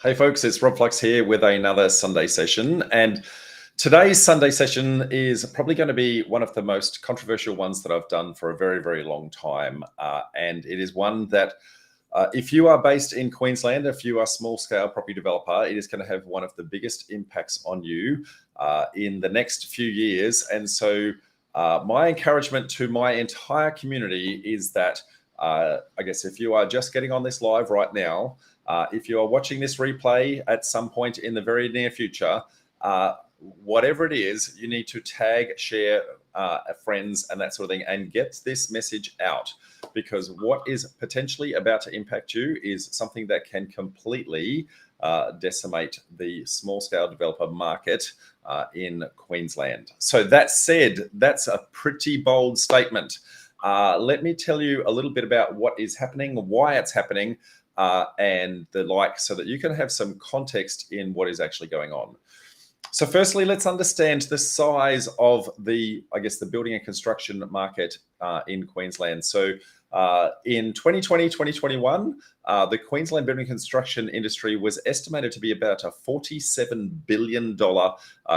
Hey folks, it's Rob Flux here with another Sunday session. And today's Sunday session is probably going to be one of the most controversial ones that I've done for a very, very long time. And it is one that if you are based in Queensland, if you are a small scale property developer, it is going to have one of the biggest impacts on you in the next few years. And so my encouragement to my entire community is that I guess if you are just getting on this live right now, if you are watching this replay at some point in the very near future, whatever it is, you need to tag, share, friends, and that sort of thing, and get this message out, because what is potentially about to impact you is something that can completely decimate the small-scale developer market in Queensland. So that said, that's a pretty bold statement. Let me tell you a little bit about what is happening, why it's happening, and the like, so that you can have some context in what is actually going on. So firstly, let's understand the size of the building and construction market in Queensland. So in 2020, 2021, the Queensland building and construction industry was estimated to be about a $47 billion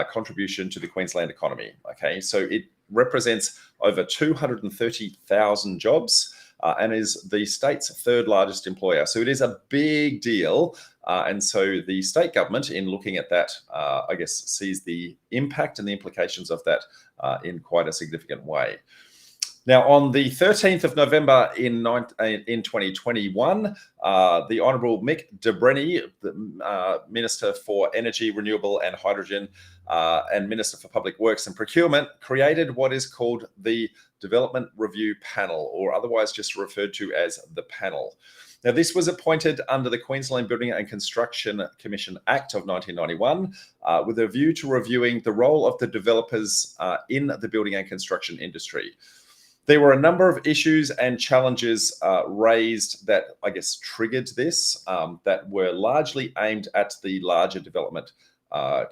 contribution to the Queensland economy. Okay, so it represents over 230,000 jobs. And is the state's third largest employer. So it is a big deal. And so the state government, in looking at that, sees the impact and the implications of that in quite a significant way. Now, on the 13th of November in 2021, the Honourable Mick de Brenni, the Minister for Energy, Renewable and Hydrogen and Minister for Public Works and Procurement, created what is called the Development Review Panel, or otherwise just referred to as the panel. Now, this was appointed under the Queensland Building and Construction Commission Act of 1991 with a view to reviewing the role of the developers in the building and construction industry. There were a number of issues and challenges raised that, triggered this, that were largely aimed at the larger development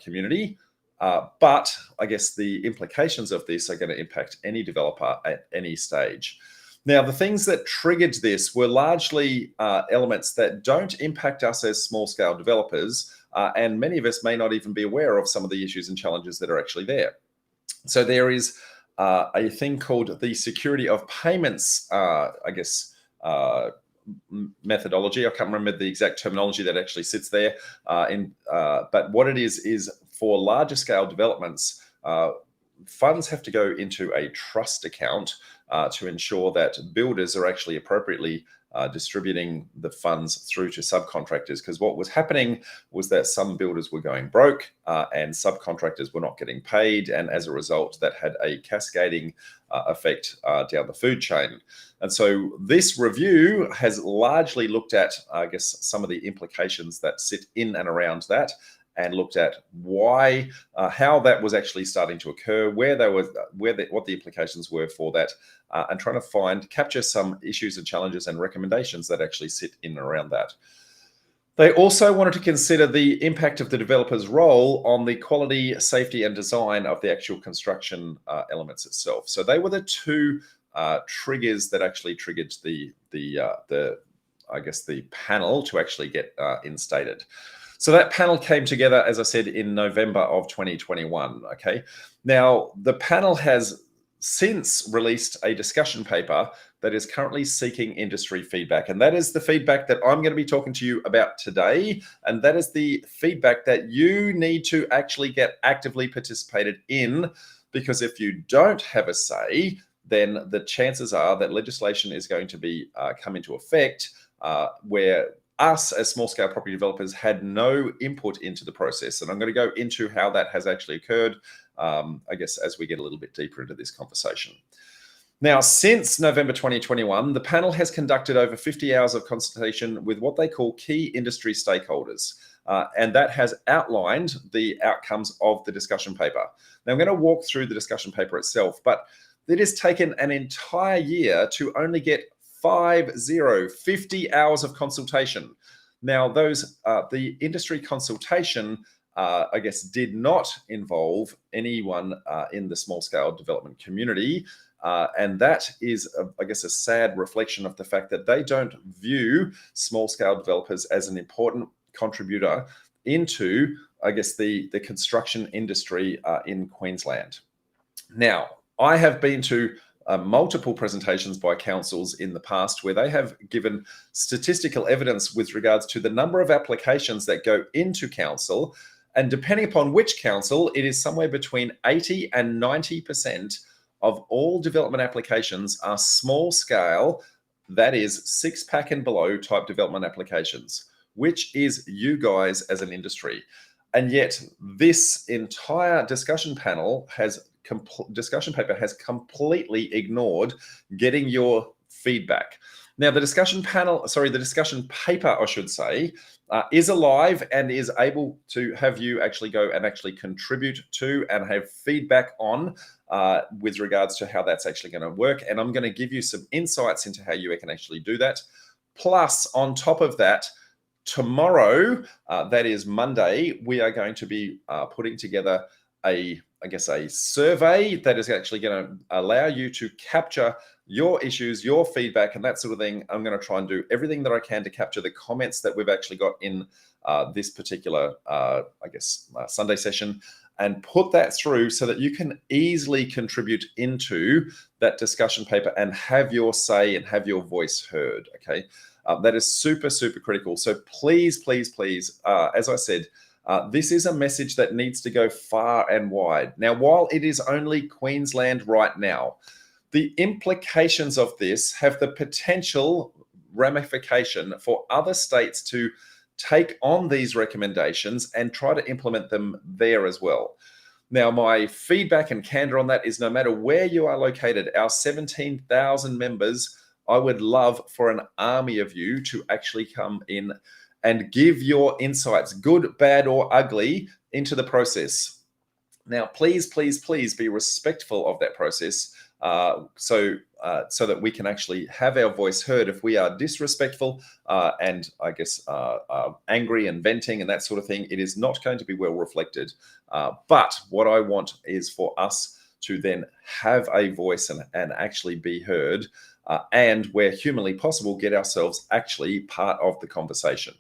community. But the implications of this are going to impact any developer at any stage. Now, the things that triggered this were largely elements that don't impact us as small-scale developers, and many of us may not even be aware of some of the issues and challenges that are actually there. So there is a thing called the security of payments, methodology. I can't remember the exact terminology that actually sits there. But what it is for larger scale developments, funds have to go into a trust account to ensure that builders are actually appropriately distributing the funds through to subcontractors, because what was happening was that some builders were going broke and subcontractors were not getting paid, and as a result that had a cascading effect down the food chain. And so this review has largely looked at some of the implications that sit in and around that, and looked at why, how that was actually starting to occur, what the implications were for that, and trying to capture some issues and challenges and recommendations that actually sit in and around that. They also wanted to consider the impact of the developer's role on the quality, safety, and design of the actual construction elements itself. So they were the two triggers that actually triggered the panel to actually get instated. So that panel came together, as I said, in November of 2021. Okay. Now, the panel has since released a discussion paper that is currently seeking industry feedback. And that is the feedback that I'm going to be talking to you about today. And that is the feedback that you need to actually get actively participated in, because if you don't have a say, then the chances are that legislation is going to be come into effect where us as small-scale property developers had no input into the process. And I'm going to go into how that has actually occurred, as we get a little bit deeper into this conversation. Now, since November 2021, the panel has conducted over 50 hours of consultation with what they call key industry stakeholders. And that has outlined the outcomes of the discussion paper. Now, I'm going to walk through the discussion paper itself, but it has taken an entire year to only get 50 hours of consultation. Now, the industry consultation, did not involve anyone in the small-scale development community. And that is, a sad reflection of the fact that they don't view small-scale developers as an important contributor into, I guess, the construction industry in Queensland. Now, I have been to multiple presentations by councils in the past where they have given statistical evidence with regards to the number of applications that go into council. And depending upon which council, it is somewhere between 80 and 90% of all development applications are small scale, that is 6-pack and below type development applications, which is you guys as an industry. And yet this entire discussion paper has completely ignored getting your feedback. Now, the discussion paper, I should say, is alive and is able to have you actually go and actually contribute to and have feedback on with regards to how that's actually going to work. And I'm going to give you some insights into how you can actually do that. Plus, on top of that, tomorrow, that is Monday, we are going to be putting together a survey that is actually going to allow you to capture your issues, your feedback, and that sort of thing. I'm going to try and do everything that I can to capture the comments that we've actually got in this particular, Sunday session, and put that through so that you can easily contribute into that discussion paper and have your say and have your voice heard. Okay, that is super, super critical. So please, please, please, as I said, this is a message that needs to go far and wide. Now, while it is only Queensland right now, the implications of this have the potential ramification for other states to take on these recommendations and try to implement them there as well. Now, my feedback and candor on that is no matter where you are located, our 17,000 members, I would love for an army of you to actually come in and give your insights, good, bad, or ugly, into the process. Now, please, please, please be respectful of that process so that we can actually have our voice heard. If we are disrespectful and angry and venting and that sort of thing, it is not going to be well reflected. But what I want is for us to then have a voice and actually be heard, and where humanly possible, get ourselves actually part of the conversation.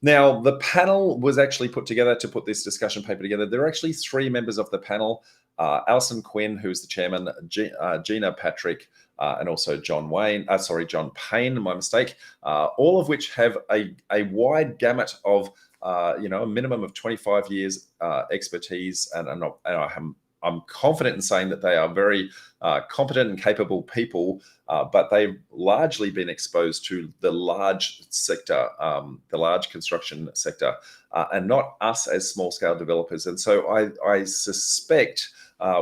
Now, the panel was actually put together to put this discussion paper together. There are actually 3 members of the panel, Alison Quinn, who's the chairman, Gina Patrick, and also John Payne, my mistake, all of which have a wide gamut of, a minimum of 25 years expertise. And I'm confident in saying that they are very competent and capable people, but they've largely been exposed to the large sector, the large construction sector, and not us as small-scale developers. And so I suspect,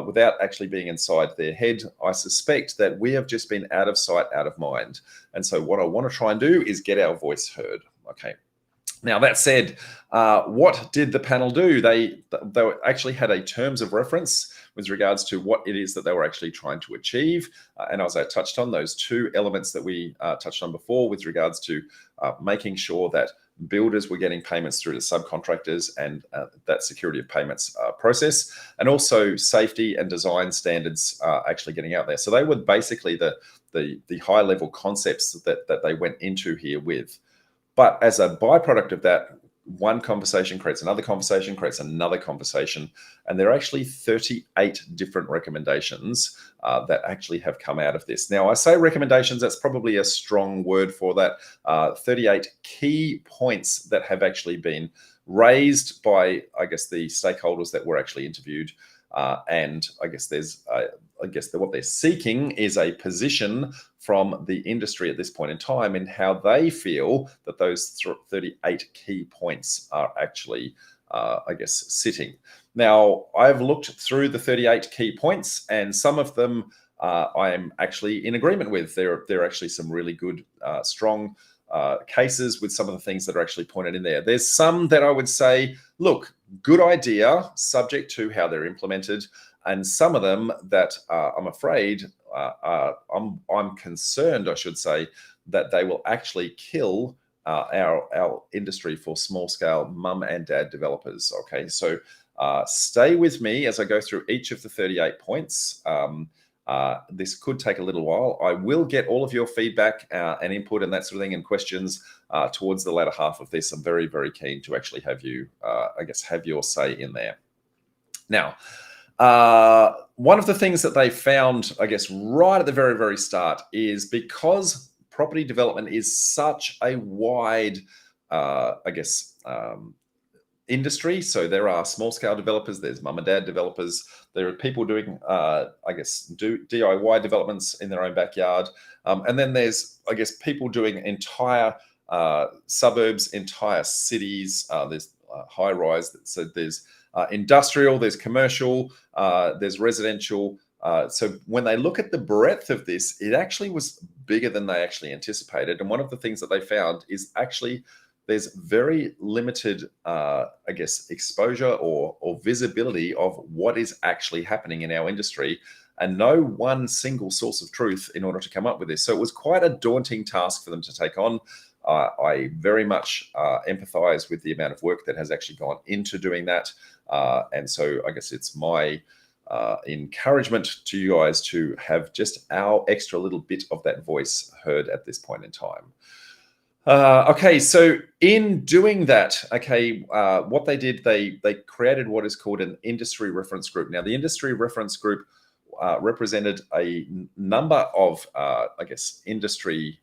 without actually being inside their head, I suspect that we have just been out of sight, out of mind. And so what I want to try and do is get our voice heard. Okay. Now, that said, what did the panel do? They actually had a terms of reference with regards to what it is that they were actually trying to achieve. And as I touched on, those 2 elements that we touched on before with regards to making sure that builders were getting payments through the subcontractors and that security of payments process, and also safety and design standards actually getting out there. So they were basically the high-level concepts that they went into here with. But as a byproduct of that, one conversation creates another conversation, creates another conversation. And there are actually 38 different recommendations that actually have come out of this. Now, I say recommendations, that's probably a strong word for that. 38 key points that have actually been raised by, the stakeholders that were actually interviewed. And what they're seeking is a position from the industry at this point in time in how they feel that those 38 key points are actually, sitting. Now, I've looked through the 38 key points, and some of them I am actually in agreement with. There are actually some really good, strong cases with some of the things that are actually pointed in there. There's some that I would say, look, good idea, subject to how they're implemented. And some of them that I'm afraid, I'm concerned, I should say, that they will actually kill our industry for small-scale mum and dad developers. Okay, so stay with me as I go through each of the 38 points. This could take a little while. I will get all of your feedback and input and that sort of thing and questions towards the latter half of this. I'm very, very keen to actually have you, have your say in there. Now, one of the things that they found, right at the very, very start is because property development is such a wide, industry. So there are small scale developers, there's mum and dad developers, there are people doing, do DIY developments in their own backyard. And then there's, people doing entire suburbs, entire cities. There's high rise. So there's industrial, there's commercial, there's residential. So when they look at the breadth of this, it actually was bigger than they actually anticipated. And one of the things that they found is actually there's very limited, exposure or visibility of what is actually happening in our industry, and no one single source of truth in order to come up with this. So it was quite a daunting task for them to take on. I very much empathize with the amount of work that has actually gone into doing that. And so I guess it's my encouragement to you guys to have just our extra little bit of that voice heard at this point in time. Okay, so in doing that, what they did, they created what is called an industry reference group. Now, the industry reference group represented a number of, industry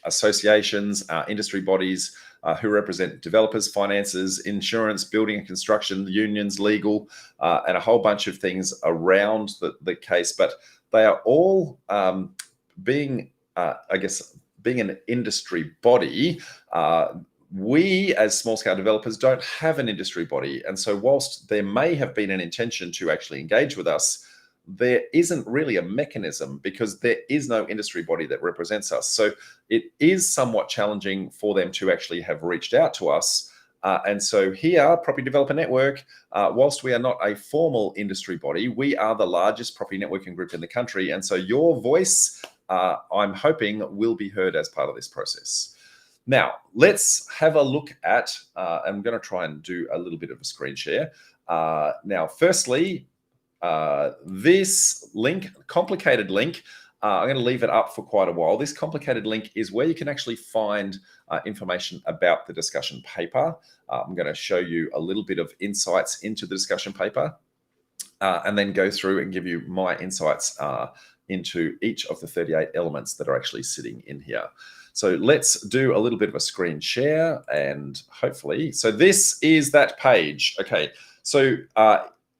associations, industry bodies who represent developers, finances, insurance, building and construction, unions, legal, and a whole bunch of things around the case. But they are all being an industry body. We as small scale developers don't have an industry body. And so whilst there may have been an intention to actually engage with us, there isn't really a mechanism because there is no industry body that represents us. So it is somewhat challenging for them to actually have reached out to us. And so here, Property Developer Network, whilst we are not a formal industry body, we are the largest property networking group in the country. And so your voice, I'm hoping, will be heard as part of this process. Now, let's have a look at, I'm going to try and do a little bit of a screen share. Now, firstly, this link, complicated link, I'm going to leave it up for quite a while. This complicated link is where you can actually find information about the discussion paper. I'm going to show you a little bit of insights into the discussion paper and then go through and give you my insights into each of the 38 elements that are actually sitting in here. So let's do a little bit of a screen share and hopefully, so this is that page. Okay, so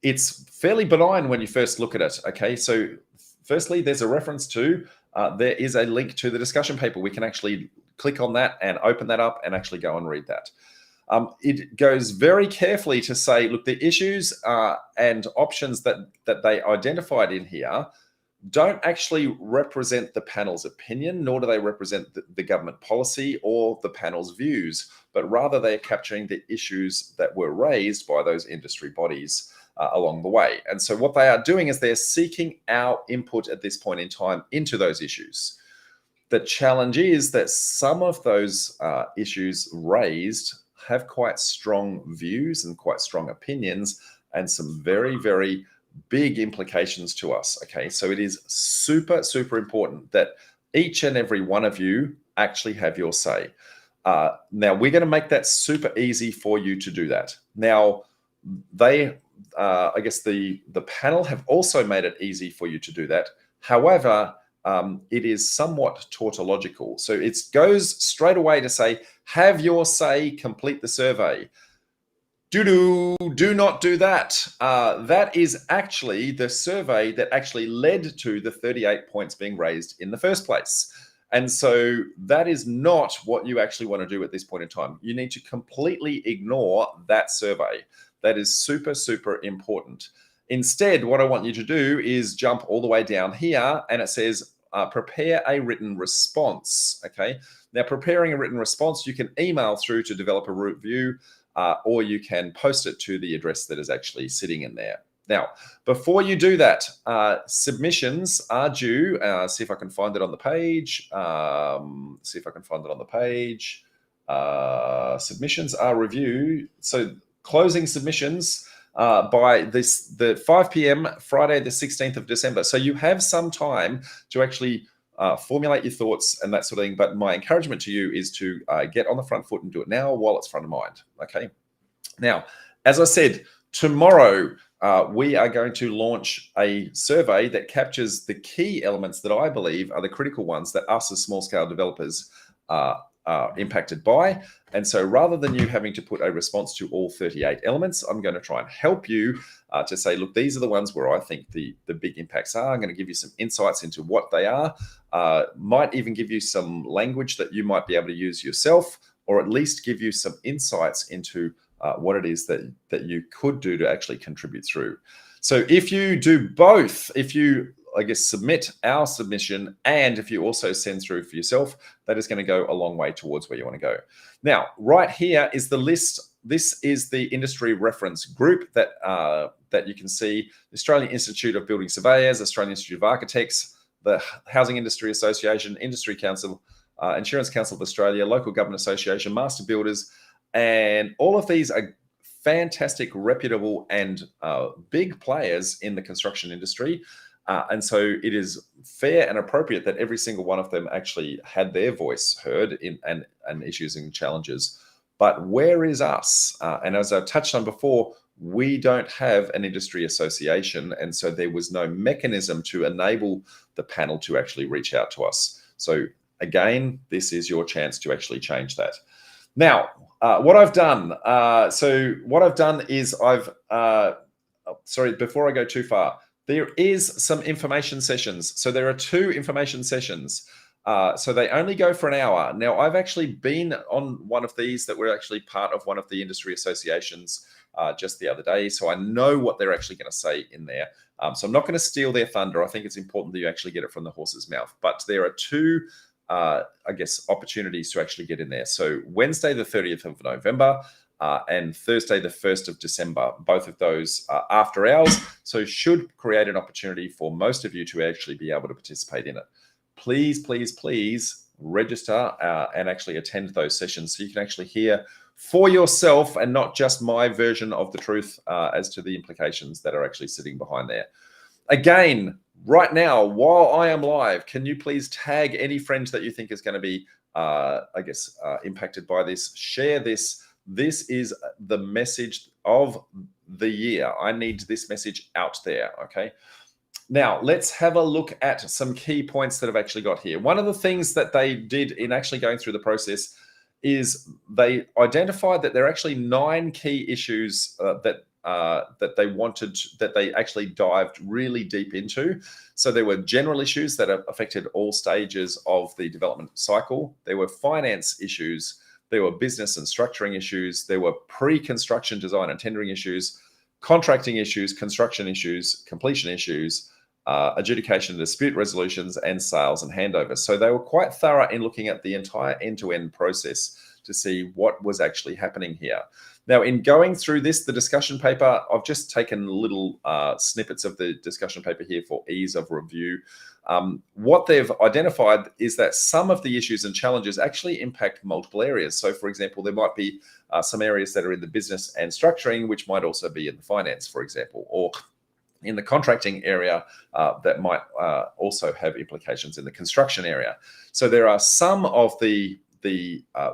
it's fairly benign when you first look at it. Okay, so firstly, there's a reference to, there is a link to the discussion paper. We can actually click on that and open that up and actually go and read that. It goes very carefully to say, look, the issues and options that they identified in here don't actually represent the panel's opinion, nor do they represent the government policy or the panel's views, but rather they are capturing the issues that were raised by those industry bodies along the way. And so what they are doing is they're seeking our input at this point in time into those issues. The challenge is that some of those issues raised have quite strong views and quite strong opinions and some very, very big implications to us. Okay, so it is super, super important that each and every one of you actually have your say. Now, we're going to make that super easy for you to do that. Now, they, the panel have also made it easy for you to do that. However, it is somewhat tautological. So it goes straight away to say, have your say, complete the survey. Do not do that. That is actually the survey that actually led to the 38 points being raised in the first place. And so that is not what you actually want to do at this point in time. You need to completely ignore that survey. That is super, super important. Instead, what I want you to do is jump all the way down here and it says, prepare a written response. Okay. Now, preparing a written response, you can email through to developer review, or you can post it to the address that is actually sitting in there. Now, before you do that, submissions are due. See if I can find it on the page. Submissions are reviewed. So closing submissions by the 5 p.m. Friday, the 16th of December. So you have some time to actually formulate your thoughts and that sort of thing. But my encouragement to you is to get on the front foot and do it now while it's front of mind. Okay. Now, as I said, tomorrow we are going to launch a survey that captures the key elements that I believe are the critical ones that us as small scale developers are impacted by. And so rather than you having to put a response to all 38 elements, I'm going to try and help you to say, look, these are the ones where I think the big impacts are. I'm going to give you some insights into what they are, might even give you some language that you might be able to use yourself, or at least give you some insights into what it is that you could do to actually contribute through. So if you do both, if you, I guess, submit our submission, and if you also send through for yourself, that is going to go a long way towards where you want to go. Now, right here is the list. This is the industry reference group that that you can see: the Australian Institute of Building Surveyors, Australian Institute of Architects, the Housing Industry Association, Industry Council, Insurance Council of Australia, Local Government Association, Master Builders, and all of these are fantastic, reputable, and big players in the construction industry. And so it is fair and appropriate that every single one of them actually had their voice heard in and issues and challenges. But where is us? And as I've touched on before, we don't have an industry association. And so there was no mechanism to enable the panel to actually reach out to us. So again, this is your chance to actually change that. Now, what I've done, is sorry, before I go too far, there is some information sessions. So there are 2 information sessions. So they only go for an hour. Now, I've actually been on one of these that were actually part of one of the industry associations just the other day. So I know what they're actually going to say in there. So I'm not going to steal their thunder. I think it's important that you actually get it from the horse's mouth. But there are 2 I guess, opportunities to actually get in there. So Wednesday, the 30th of November, and Thursday, the 1st of December, both of those are after hours. So should create an opportunity for most of you to actually be able to participate in it. Please, please, please register and actually attend those sessions so you can actually hear for yourself and not just my version of the truth as to the implications that are actually sitting behind there. Again, right now, while I am live, can you please tag any friend that you think is going to be, impacted by this? Share this. This is the message of the year. I need this message out there, okay? Now, let's have a look at some key points that I've actually got here. One of the things that they did in actually going through the process is they identified that there are actually 9 key issues that they wanted, that they actually dived really deep into. So there were general issues that affected all stages of the development cycle. There were finance issues. There were business and structuring issues. There were pre-construction design and tendering issues, contracting issues, construction issues, completion issues, adjudication, dispute resolutions, and sales and handovers. So they were quite thorough in looking at the entire end-to-end process to see what was actually happening here. Now, in going through this, the discussion paper, I've just taken little snippets of the discussion paper here for ease of review. What they've identified is that some of the issues and challenges actually impact multiple areas. So, for example, there might be some areas that are in the business and structuring, which might also be in the finance, for example, or in the contracting area that might also have implications in the construction area. So there are some of the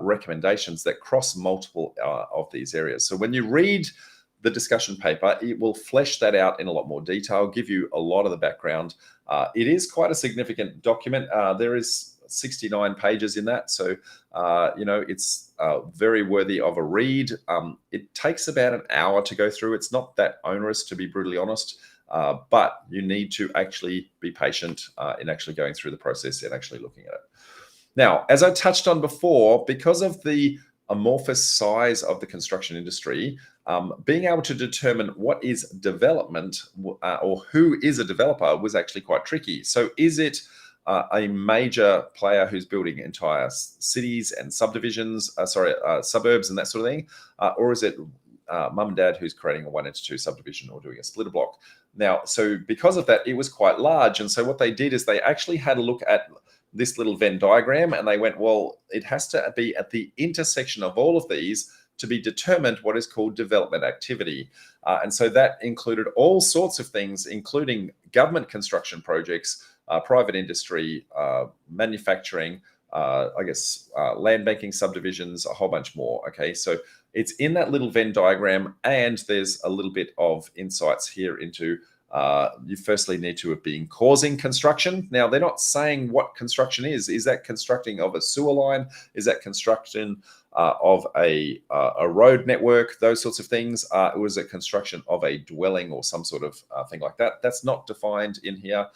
recommendations that cross multiple of these areas. So when you read the discussion paper, it will flesh that out in a lot more detail, give you a lot of the background. It is quite a significant document. There is 69 pages in that. So, it's very worthy of a read. It takes about an hour to go through. It's not that onerous, to be brutally honest, but you need to actually be patient in actually going through the process and actually looking at it. Now, as I touched on before, because of the amorphous size of the construction industry, being able to determine what is development or who is a developer was actually quite tricky. So is it a major player who's building entire cities and subdivisions, suburbs and that sort of thing? Or is it mum and dad who's creating a 1 into 2 subdivision or doing a splitter block? Now, so because of that, it was quite large. And so what they did is they actually had a look at this little Venn diagram and they went, well, it has to be at the intersection of all of these to be determined what is called development activity. And so that included all sorts of things, including government construction projects, private industry, manufacturing, land banking subdivisions, a whole bunch more. Okay, so it's in that little Venn diagram, and there's a little bit of insights here into you firstly need to have been causing construction. Now, they're not saying what construction is. Is that constructing of a sewer line? Is that construction of a road network? Those sorts of things. Was it construction of a dwelling or some sort of thing like that? That's not defined in here.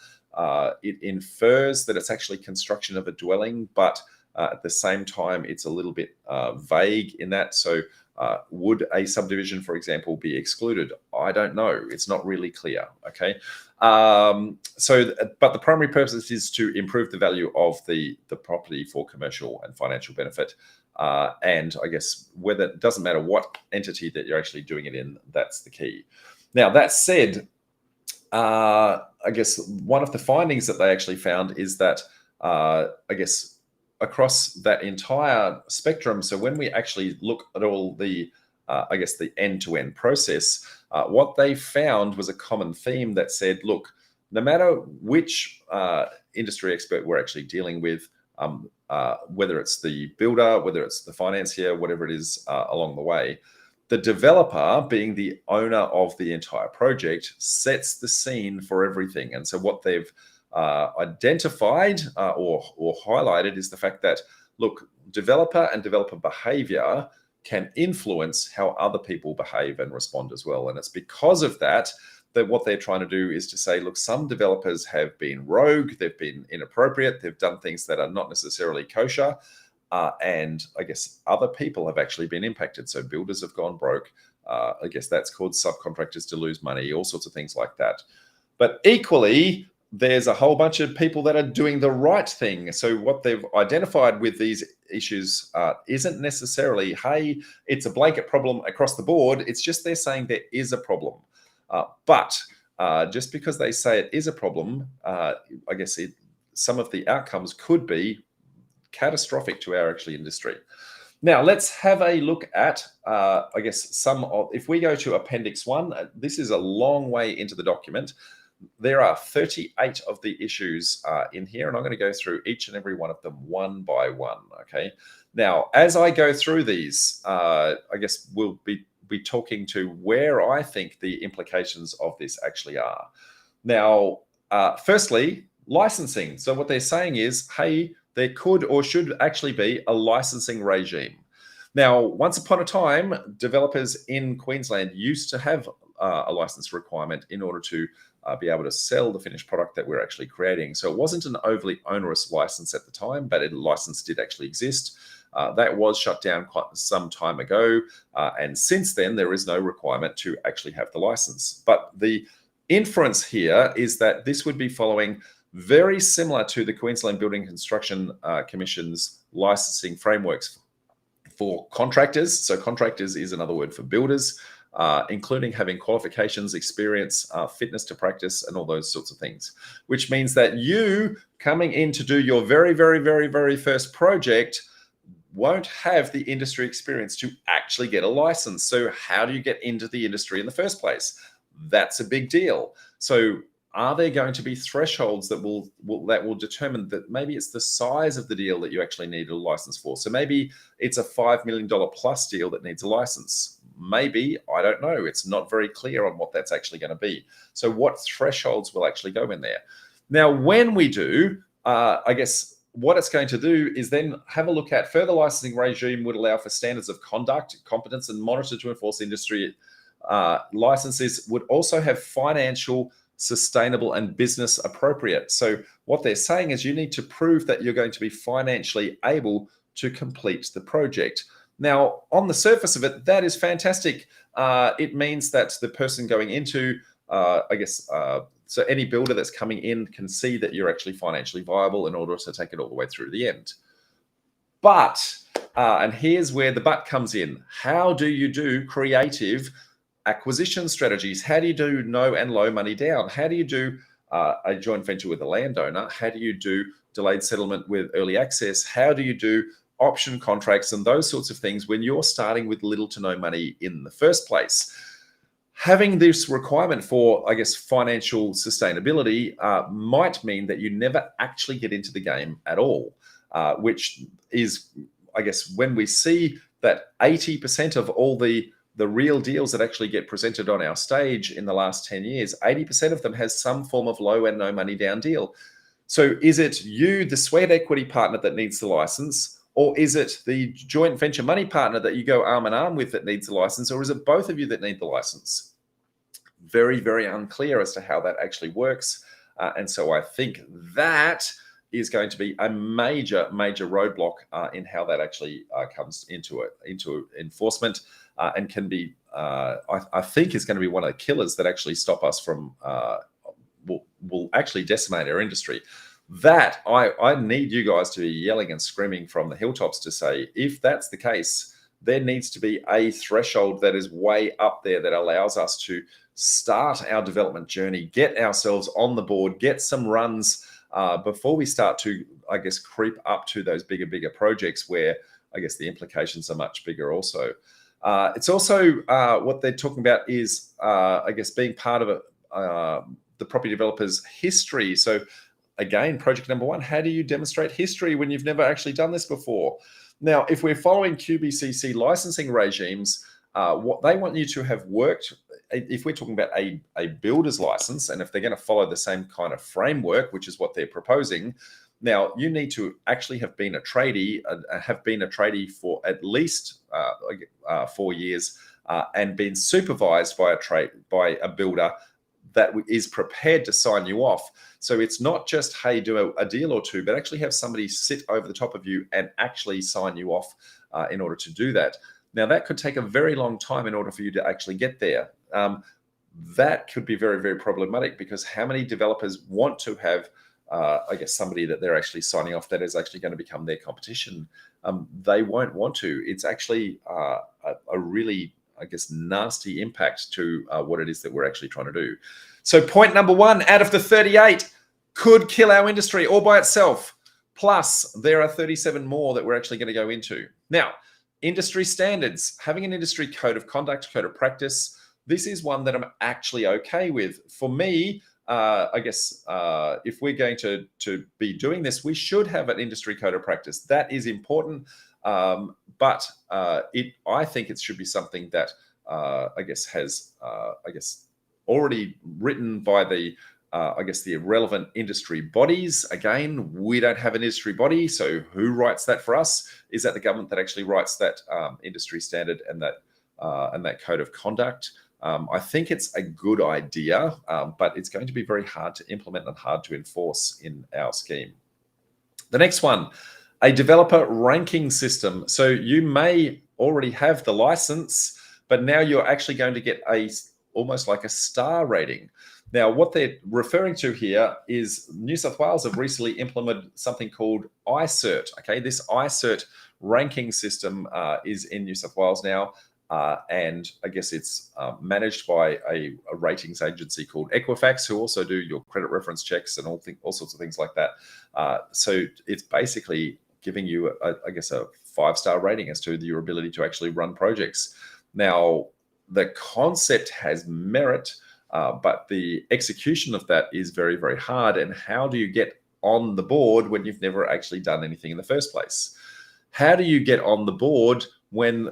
It infers that it's actually construction of a dwelling, but at the same time, it's a little bit vague in that. So would a subdivision, for example, be excluded? I don't know. It's not really clear. Okay. But the primary purpose is to improve the value of the property for commercial and financial benefit. And I guess whether it doesn't matter what entity that you're actually doing it in, that's the key. Now, that said, I guess one of the findings that they actually found is that, across that entire spectrum, so when we actually look at all the, the end-to-end process, what they found was a common theme that said, look, no matter which industry expert we're actually dealing with, whether it's the builder, whether it's the financier, whatever it is along the way, the developer, being the owner of the entire project, sets the scene for everything. And so what they've identified or highlighted is the fact that, look, developer and developer behavior can influence how other people behave and respond as well. And it's because of that what they're trying to do is to say, look, some developers have been rogue, they've been inappropriate, they've done things that are not necessarily kosher, and I guess other people have actually been impacted. So builders have gone broke. I guess that's caused subcontractors to lose money, all sorts of things like that. But equally, there's a whole bunch of people that are doing the right thing. So what they've identified with these issues isn't necessarily, hey, it's a blanket problem across the board. It's just they're saying there is a problem. But just because they say it is a problem, some of the outcomes could be catastrophic to our industry. Now, let's have a look at, if we go to Appendix 1, this is a long way into the document. There are 38 of the issues in here, and I'm going to go through each and every one of them one by one, okay? Now, as I go through these, we'll be talking to where I think the implications of this actually are. Now, firstly, licensing. So what they're saying is, hey, there could or should actually be a licensing regime. Now, once upon a time, developers in Queensland used to have a license requirement in order to be able to sell the finished product that we're actually creating. So it wasn't an overly onerous license at the time, but a license did actually exist. That was shut down quite some time ago. And since then, there is no requirement to actually have the license. But the inference here is that this would be following very similar to the Queensland Building Construction Commission's licensing frameworks for contractors. So contractors is another word for builders, including having qualifications, experience, fitness to practice, and all those sorts of things, which means that you coming in to do your very, very, very, very first project won't have the industry experience to actually get a license. So how do you get into the industry in the first place? That's a big deal. So are there going to be thresholds that will determine that maybe it's the size of the deal that you actually need a license for? So maybe it's a $5 million plus deal that needs a license. Maybe, I don't know. It's not very clear on what that's actually going to be. So what thresholds will actually go in there? Now, when we do, what it's going to do is then have a look at further licensing regime would allow for standards of conduct, competence, and monitor to enforce industry. Licenses would also have financial, sustainable, and business appropriate. So what they're saying is you need to prove that you're going to be financially able to complete the project. Now, on the surface of it, that is fantastic. It means that the person going into, so any builder that's coming in can see that you're actually financially viable in order to take it all the way through to the end. But, and here's where the but comes in. How do you do creative acquisition strategies? How do you do no and low money down? How do you do a joint venture with a landowner? How do you do delayed settlement with early access? How do you do option contracts and those sorts of things when you're starting with little to no money in the first place. Having this requirement for, I guess, financial sustainability might mean that you never actually get into the game at all, which is, I guess, when we see that 80% of all the real deals that actually get presented on our stage in the last 10 years, 80% of them has some form of low and no money down deal. So is it you, the sweat equity partner, that needs the license? Or is it the joint venture money partner that you go arm in arm with that needs the license? Or is it both of you that need the license? Very, very unclear as to how that actually works. And so I think that is going to be a major, major roadblock in how that actually comes into enforcement and can be, I think is going to be one of the killers that actually stop us from, will actually decimate our industry. That I need you guys to be yelling and screaming from the hilltops to say, if that's the case, there needs to be a threshold that is way up there that allows us to start our development journey, get ourselves on the board, get some runs before we start to, I guess, creep up to those bigger projects where, I guess, the implications are much bigger also. It's also what they're talking about is, I guess, being part of the property developer's history. So again, project number one, how do you demonstrate history when you've never actually done this before? Now, if we're following QBCC licensing regimes, what they want you to have worked, if we're talking about a builder's license, and if they're going to follow the same kind of framework, which is what they're proposing, now you need to actually have been a tradie, for at least 4 years and been supervised by a builder that is prepared to sign you off. So it's not just, hey, do a deal or two, but actually have somebody sit over the top of you and actually sign you off in order to do that. Now, that could take a very long time in order for you to actually get there. That could be very, very problematic, because how many developers want to have, I guess, somebody that they're actually signing off that is actually going to become their competition? They won't want to. It's actually a really, I guess, nasty impact to what it is that we're actually trying to do. So point number one out of the 38 could kill our industry all by itself. Plus, there are 37 more that we're actually going to go into. Now, industry standards, having an industry code of conduct, code of practice, this is one that I'm actually okay with. For me, I guess if we're going to be doing this, we should have an industry code of practice. That is important. But I think it should be something that I guess has already written by the the relevant industry bodies. Again, we don't have an industry body, so who writes that for us? Is that the government that actually writes that industry standard and that code of conduct? I think it's a good idea, but it's going to be very hard to implement and hard to enforce in our scheme. The next one, a developer ranking system. So you may already have the license, but now you're actually going to get almost like a star rating. Now, what they're referring to here is New South Wales have recently implemented something called iCert. Okay, this iCert ranking system is in New South Wales now, and I guess it's managed by a ratings agency called Equifax, who also do your credit reference checks and all sorts of things like that. So it's basically giving you, a 5-star rating as to your ability to actually run projects. Now, the concept has merit, but the execution of that is very, very hard. And how do you get on the board when you've never actually done anything in the first place? How do you get on the board when,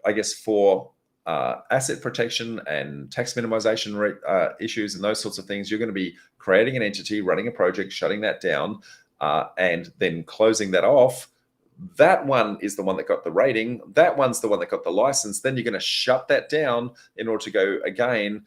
I guess, for asset protection and tax minimization issues and those sorts of things, you're going to be creating an entity, running a project, shutting that down, and then closing that off? That one is the one that got the rating. That one's the one that got the license. Then you're going to shut that down in order to go again.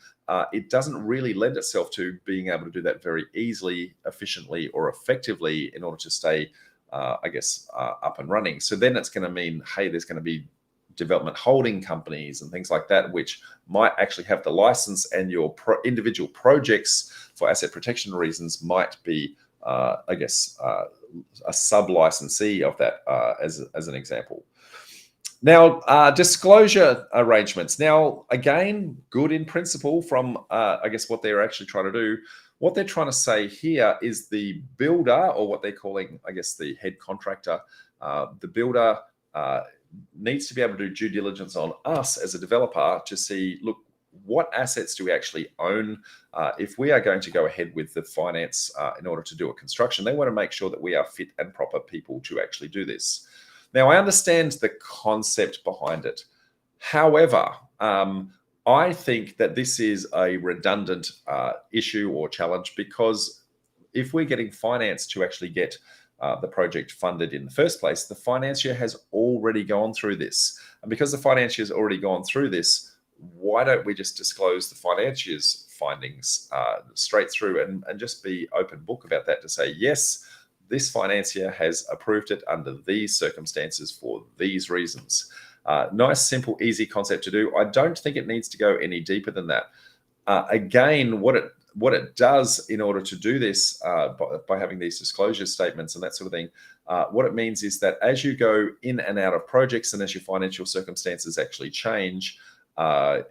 It doesn't really lend itself to being able to do that very easily, efficiently, or effectively in order to stay, up and running. So then it's going to mean, hey, there's going to be development holding companies and things like that, which might actually have the license, and your individual projects for asset protection reasons might be, a sub-licensee of that, as an example. Now, disclosure arrangements. Now, again, good in principle from, what they're actually trying to do. What they're trying to say here is the builder, or what they're calling, I guess, the head contractor, the builder needs to be able to do due diligence on us as a developer to see, look, what assets do we actually own? If we are going to go ahead with the finance in order to do a construction, they want to make sure that we are fit and proper people to actually do this. Now, I understand the concept behind it. However, I think that this is a redundant issue or challenge, because if we're getting finance to actually get the project funded in the first place, the financier has already gone through this. And because the financier has already gone through this, why don't we just disclose the financier's findings straight through and just be open book about that, to say, yes, this financier has approved it under these circumstances for these reasons. Nice, simple, easy concept to do. I don't think it needs to go any deeper than that. Again, what it does in order to do this by having these disclosure statements and that sort of thing, what it means is that as you go in and out of projects and as your financial circumstances actually change,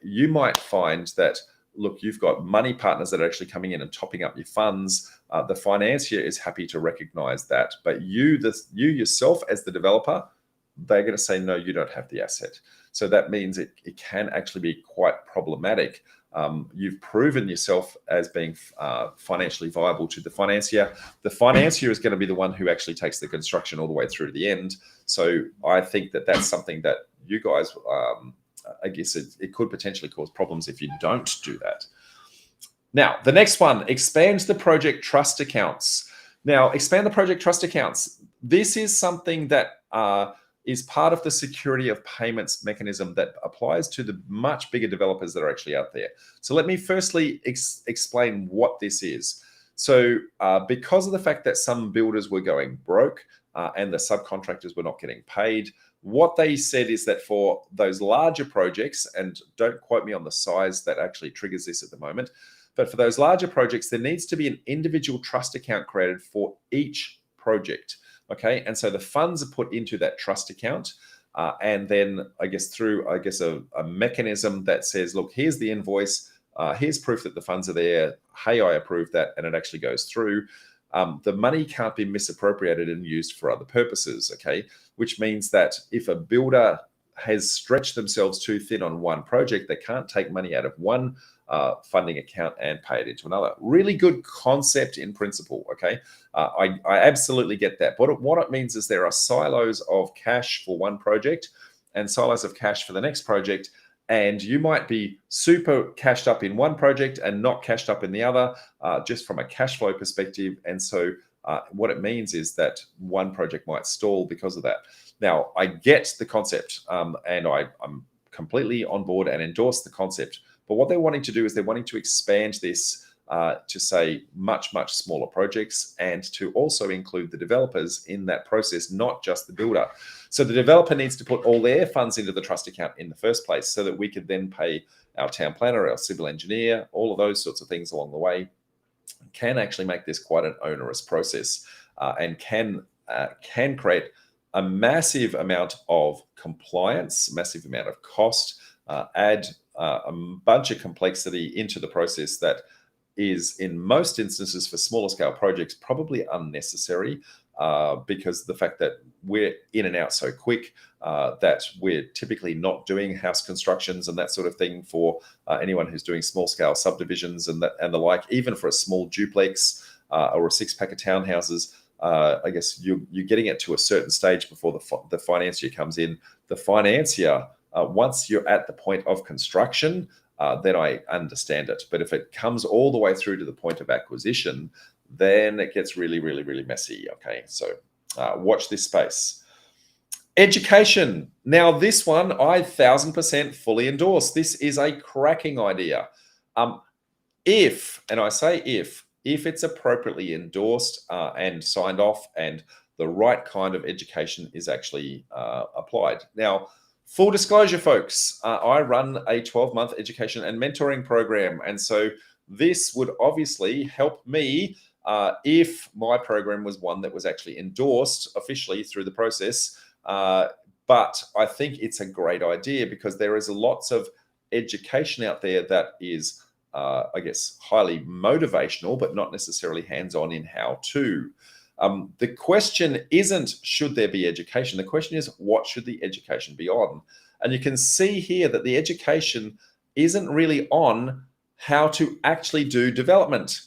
you might find that, look, you've got money partners that are actually coming in and topping up your funds. The financier is happy to recognize that, but you yourself as the developer, they're going to say, no, you don't have the asset. So that means it can actually be quite problematic. You've proven yourself as being financially viable to the financier. The financier is going to be the one who actually takes the construction all the way through to the end. So I think that that's something that you guys, I guess it could potentially cause problems if you don't do that. Now, the next one, expand the project trust accounts. Now, expand the project trust accounts. This is something that is part of the security of payments mechanism that applies to the much bigger developers that are actually out there. So let me firstly explain what this is. So because of the fact that some builders were going broke and the subcontractors were not getting paid, what they said is that for those larger projects, and don't quote me on the size that actually triggers this at the moment, but for those larger projects, there needs to be an individual trust account created for each project. Okay, and so the funds are put into that trust account, and then I guess through a mechanism that says, look, here's the invoice, here's proof that the funds are there. Hey, I approve that, and it actually goes through. The money can't be misappropriated and used for other purposes. Okay, which means that if a builder has stretched themselves too thin on one project, they can't take money out of one funding account and pay it into another. Really good concept in principle, okay? I absolutely get that. But what it means is there are silos of cash for one project and silos of cash for the next project, and you might be super cashed up in one project and not cashed up in the other, just from a cash flow perspective. And so what it means is that one project might stall because of that. Now, I get the concept, and I'm completely on board and endorse the concept. But what they're wanting to do is they're wanting to expand this to say much, much smaller projects, and to also include the developers in that process, not just the builder. So the developer needs to put all their funds into the trust account in the first place, so that we could then pay our town planner, our civil engineer, all of those sorts of things along the way. Can actually make this quite an onerous process, and can create a massive amount of compliance, massive amount of cost, add a bunch of complexity into the process that is, in most instances for smaller scale projects, probably unnecessary, because the fact that we're in and out so quick, that we're typically not doing house constructions and that sort of thing for anyone who's doing small scale subdivisions and the like. Even for a small duplex or a six-pack of townhouses, I guess you're getting it to a certain stage before the financier comes in. The financier, once you're at the point of construction, then I understand it. But if it comes all the way through to the point of acquisition, then it gets really, really, really messy. Okay, so watch this space. Education. Now, this one I 1000% fully endorse. This is a cracking idea. If, and I say if it's appropriately endorsed and signed off, and the right kind of education is actually applied. Now, full disclosure, folks, I run a 12-month education and mentoring program. And so this would obviously help me if my program was one that was actually endorsed officially through the process. But I think it's a great idea, because there is lots of education out there that is I guess, highly motivational, but not necessarily hands-on in how to. The question isn't, should there be education? The question is, what should the education be on? And you can see here that the education isn't really on how to actually do development,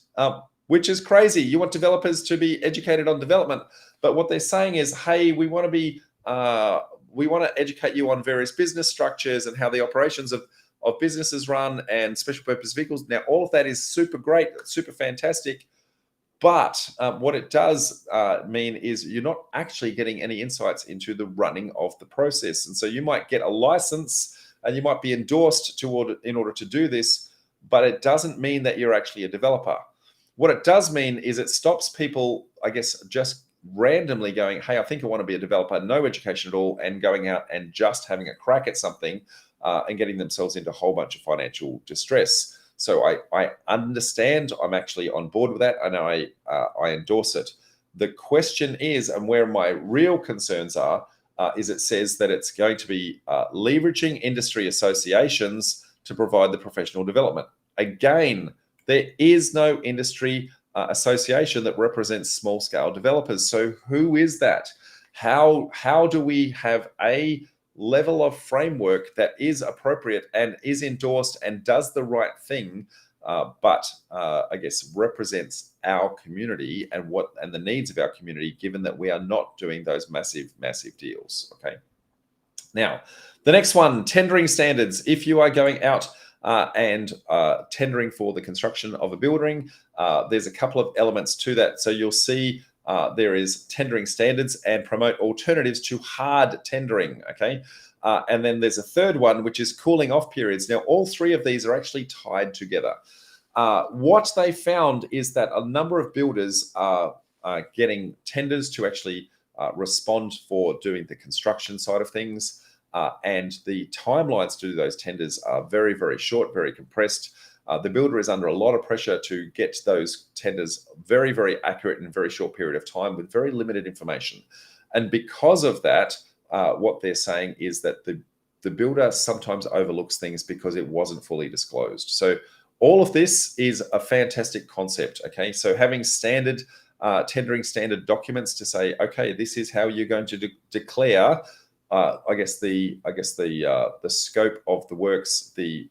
which is crazy. You want developers to be educated on development, but what they're saying is, hey, we want to educate you on various business structures and how the operations of businesses run and special purpose vehicles. Now, all of that is super great, super fantastic. But what it does mean is you're not actually getting any insights into the running of the process. And so you might get a license and you might be endorsed in order to do this, but it doesn't mean that you're actually a developer. What it does mean is it stops people, I guess, just randomly going, hey, I think I want to be a developer, no education at all, and going out and just having a crack at something and getting themselves into a whole bunch of financial distress. So I understand, I'm actually on board with that, and I endorse it. The question is, and where my real concerns are, is it says that it's going to be leveraging industry associations to provide the professional development. Again, there is no industry association that represents small-scale developers. So who is that? How do we have a level of framework that is appropriate and is endorsed and does the right thing, but I guess represents our community and the needs of our community, given that we are not doing those massive deals? Okay. Now, the next one, tendering standards. If you are going out and tendering for the construction of a building, there's a couple of elements to that. So you'll see there is tendering standards and promote alternatives to hard tendering, okay? And then there's a third one, which is cooling off periods. Now, all three of these are actually tied together. What they found is that a number of builders are getting tenders to actually respond for doing the construction side of things. And the timelines to do those tenders are very, very short, very compressed. The builder is under a lot of pressure to get those tenders very, very accurate in a very short period of time with very limited information. And because of that, what they're saying is that the builder sometimes overlooks things because it wasn't fully disclosed. So all of this is a fantastic concept, okay? So having standard tendering standard documents to say, okay, this is how you're going to declare I guess the scope of the works, the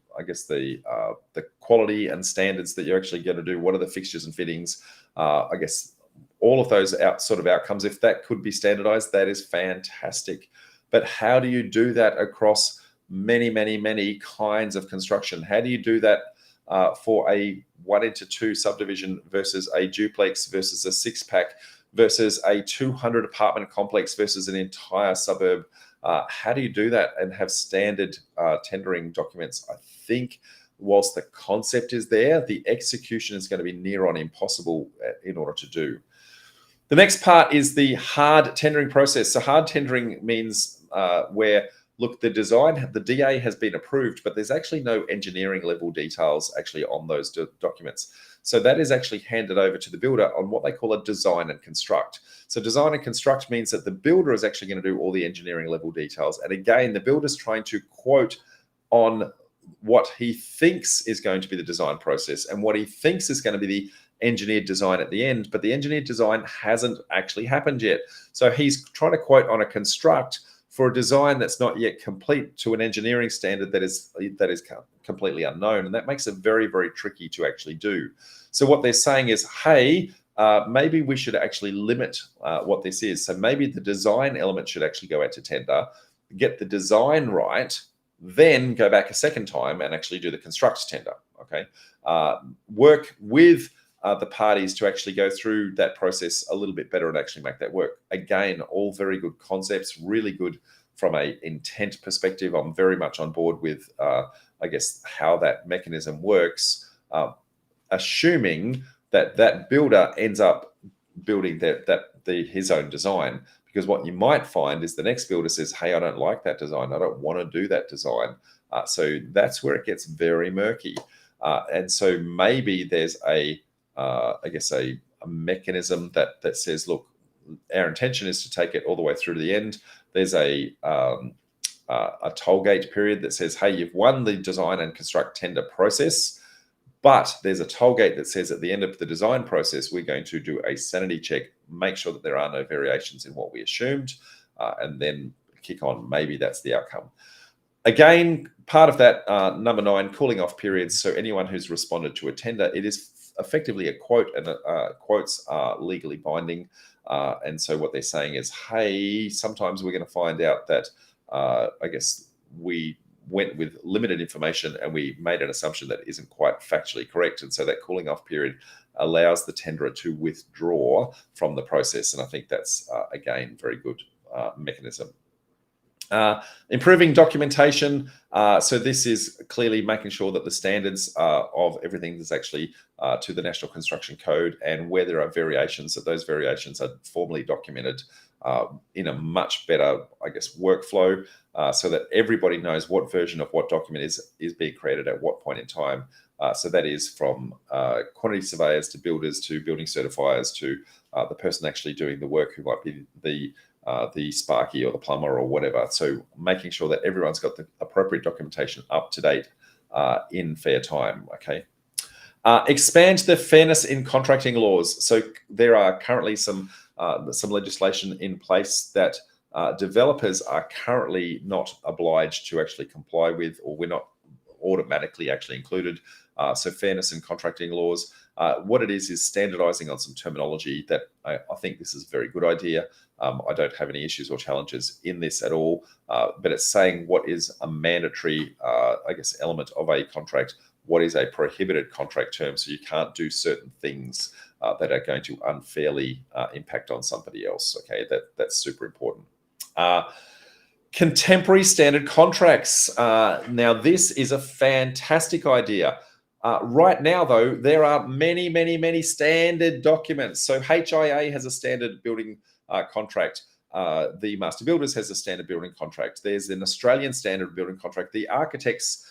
quality and standards that you're actually going to do. What are the fixtures and fittings? I guess all of those sort of outcomes. If that could be standardized, that is fantastic. But how do you do that across many kinds of construction? How do you do that for a 1:2 subdivision versus a duplex versus a 6-pack versus a 200 apartment complex versus an entire suburb? How do you do that and have standard tendering documents? I think whilst the concept is there, the execution is going to be near on impossible in order to do. The next part is the hard tendering process. So hard tendering means where, look, the design, the DA has been approved, but there's actually no engineering level details actually on those documents. So that is actually handed over to the builder on what they call a design and construct. So design and construct means that the builder is actually going to do all the engineering level details. And again, the builder's trying to quote on what he thinks is going to be the design process and what he thinks is going to be the engineered design at the end, but the engineered design hasn't actually happened yet. So he's trying to quote on a construct for a design that's not yet complete to an engineering standard that is completely unknown. And that makes it very, very tricky to actually do. So what they're saying is, hey, maybe we should actually limit what this is. So maybe the design element should actually go out to tender, get the design right, then go back a second time and actually do the construct tender, okay? Work with the parties to actually go through that process a little bit better and actually make that work. Again, all very good concepts, really good from a intent perspective. I'm very much on board with, I guess, how that mechanism works, assuming that that builder ends up building his own design. Because what you might find is the next builder says, hey, I don't like that design. I don't want to do that design. So that's where it gets very murky. And so maybe there's I guess a mechanism that says, look, our intention is to take it all the way through to the end. There's a toll gate period that says, hey, you've won the design and construct tender process, But there's a toll gate that says at the end of the design process, we're going to do a sanity check, make sure that there are no variations in what we assumed, and then kick on. Maybe that's the outcome. Again, part of that, number 9, cooling off periods. So anyone who's responded to a tender, it is effectively a quote, and quotes are legally binding. And so what they're saying is, hey, sometimes we're going to find out that, I guess, we went with limited information and we made an assumption that isn't quite factually correct. And so that cooling off period allows the tenderer to withdraw from the process. And I think that's, again, very good mechanism. Improving documentation. So this is clearly making sure that the standards of everything is actually to the National Construction Code, and where there are variations, that those variations are formally documented in a much better, I guess, workflow, so that everybody knows what version of what document is being created at what point in time. So that is from quantity surveyors to builders to building certifiers to the person actually doing the work, who might be the sparky or the plumber or whatever. So making sure that everyone's got the appropriate documentation up to date in fair time. Okay. Expand the fairness in contracting laws. So there are currently some legislation in place that developers are currently not obliged to actually comply with, or we're not automatically actually included. So fairness in contracting laws. What it is standardizing on some terminology that I think this is a very good idea. I don't have any issues or challenges in this at all, but it's saying what is a mandatory, I guess, element of a contract, what is a prohibited contract term, so you can't do certain things that are going to unfairly impact on somebody else. Okay, that's super important. Contemporary standard contracts. Now, this is a fantastic idea. Right now, though, there are many standard documents. So HIA has a standard building contract. The Master Builders has a standard building contract. There's an Australian standard building contract. The Architects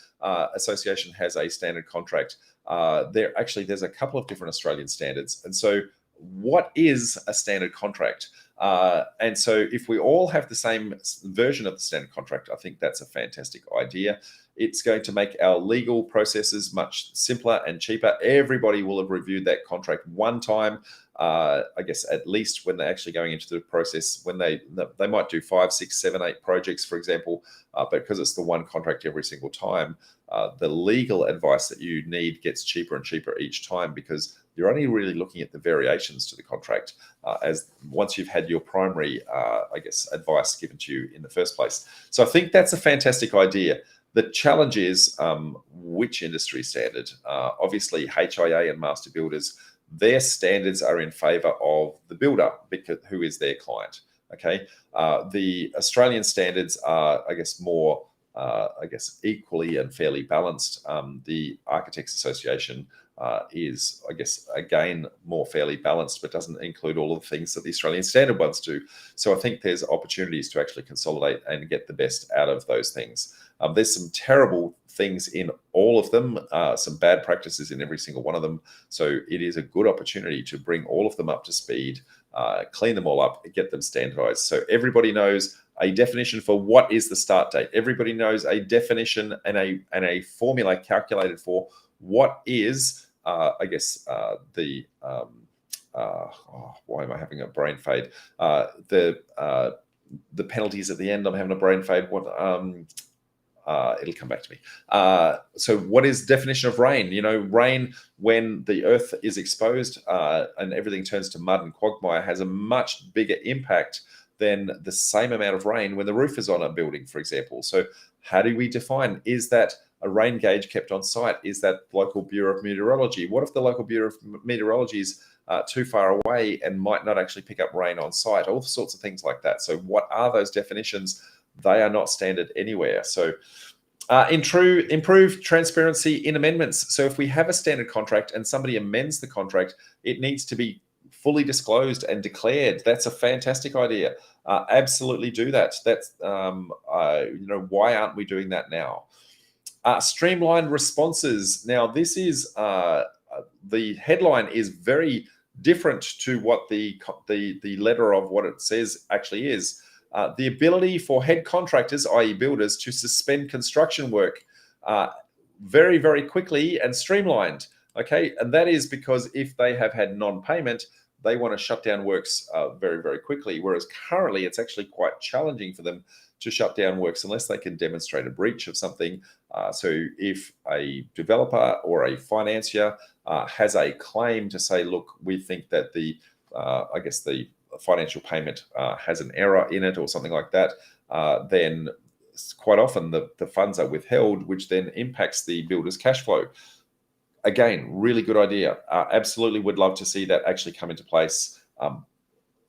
Association has a standard contract. There's a couple of different Australian standards. And so what is a standard contract? And so if we all have the same version of the standard contract, I think that's a fantastic idea. It's going to make our legal processes much simpler and cheaper. Everybody will have reviewed that contract one time. I guess at least when they're actually going into the process, when they might do 5, 6, 7, 8 projects, for example, but because it's the one contract every single time, the legal advice that you need gets cheaper and cheaper each time, because you're only really looking at the variations to the contract as once you've had your primary, I guess, advice given to you in the first place. So I think that's a fantastic idea. The challenge is which industry standard. Obviously, HIA and Master Builders, their standards are in favour of the builder, because who is their client. Okay, the Australian standards are, I guess, more, equally and fairly balanced. The Architects Association is, I guess, again, more fairly balanced, but doesn't include all of the things that the Australian standard ones do. So I think there's opportunities to actually consolidate and get the best out of those things. There's some terrible things in all of them, some bad practices in every single one of them. So it is a good opportunity to bring all of them up to speed, clean them all up, get them standardized. So everybody knows a definition for what is the start date. Everybody knows a definition and a formula calculated for what is, why am I having a brain fade? The penalties at the end, I'm having a brain fade. It'll come back to me. So what is definition of rain? You know, rain, when the earth is exposed and everything turns to mud and quagmire, has a much bigger impact than the same amount of rain when the roof is on a building, for example. So how do we define, is that a rain gauge kept on site? Is that local Bureau of Meteorology? What if the local Bureau of Meteorology is too far away and might not actually pick up rain on site? All sorts of things like that. So what are those definitions? They are not standard anywhere. So improve transparency in amendments. So if we have a standard contract and somebody amends the contract, it needs to be fully disclosed and declared. That's a fantastic idea. Absolutely do that. That's, why aren't we doing that now? Streamlined responses. Now, this is, the headline is very different to what the letter of what it says actually is. The ability for head contractors, i.e. builders, to suspend construction work very, very quickly and streamlined. Okay, and that is because if they have had non-payment, they want to shut down works very, very quickly. Whereas currently, it's actually quite challenging for them to shut down works unless they can demonstrate a breach of something. So if a developer or a financier has a claim to say, look, we think that the financial payment has an error in it or something like that, then quite often the funds are withheld, which then impacts the builder's cash flow. Again, really good idea. Absolutely would love to see that actually come into place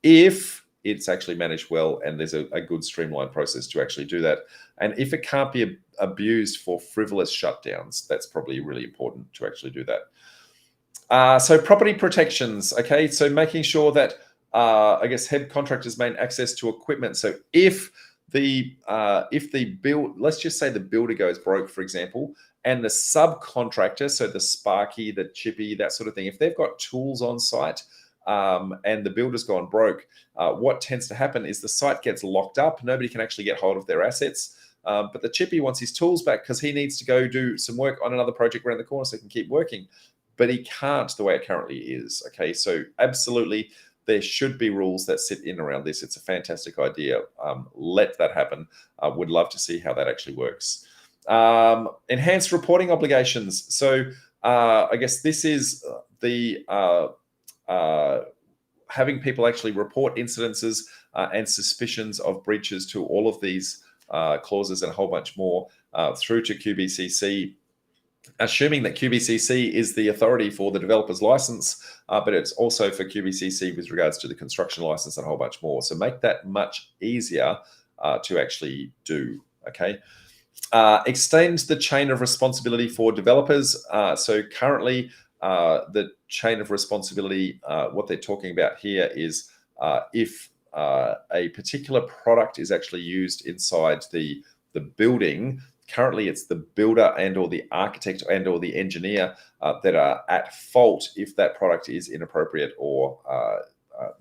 if it's actually managed well and there's a good streamlined process to actually do that. And if it can't be abused for frivolous shutdowns, that's probably really important to actually do that. So property protections, okay? So making sure that, head contractors maintain access to equipment. So if the let's just say the builder goes broke, for example, and the subcontractor, so the Sparky, the Chippy, that sort of thing, if they've got tools on site and the builder's gone broke, what tends to happen is the site gets locked up. Nobody can actually get hold of their assets. But the Chippy wants his tools back because he needs to go do some work on another project around the corner so he can keep working. But he can't the way it currently is. Okay, so absolutely, there should be rules that sit in around this. It's a fantastic idea. Let that happen. I would love to see how that actually works. Enhanced reporting obligations. So I guess this is the having people actually report incidences and suspicions of breaches to all of these clauses and a whole bunch more through to QBCC, assuming that QBCC is the authority for the developer's license, but it's also for QBCC with regards to the construction license and a whole bunch more. So make that much easier to actually do, okay? Extend the chain of responsibility for developers. So currently, the chain of responsibility, what they're talking about here is if a particular product is actually used inside the building, currently it's the builder and or the architect and or the engineer that are at fault if that product is inappropriate or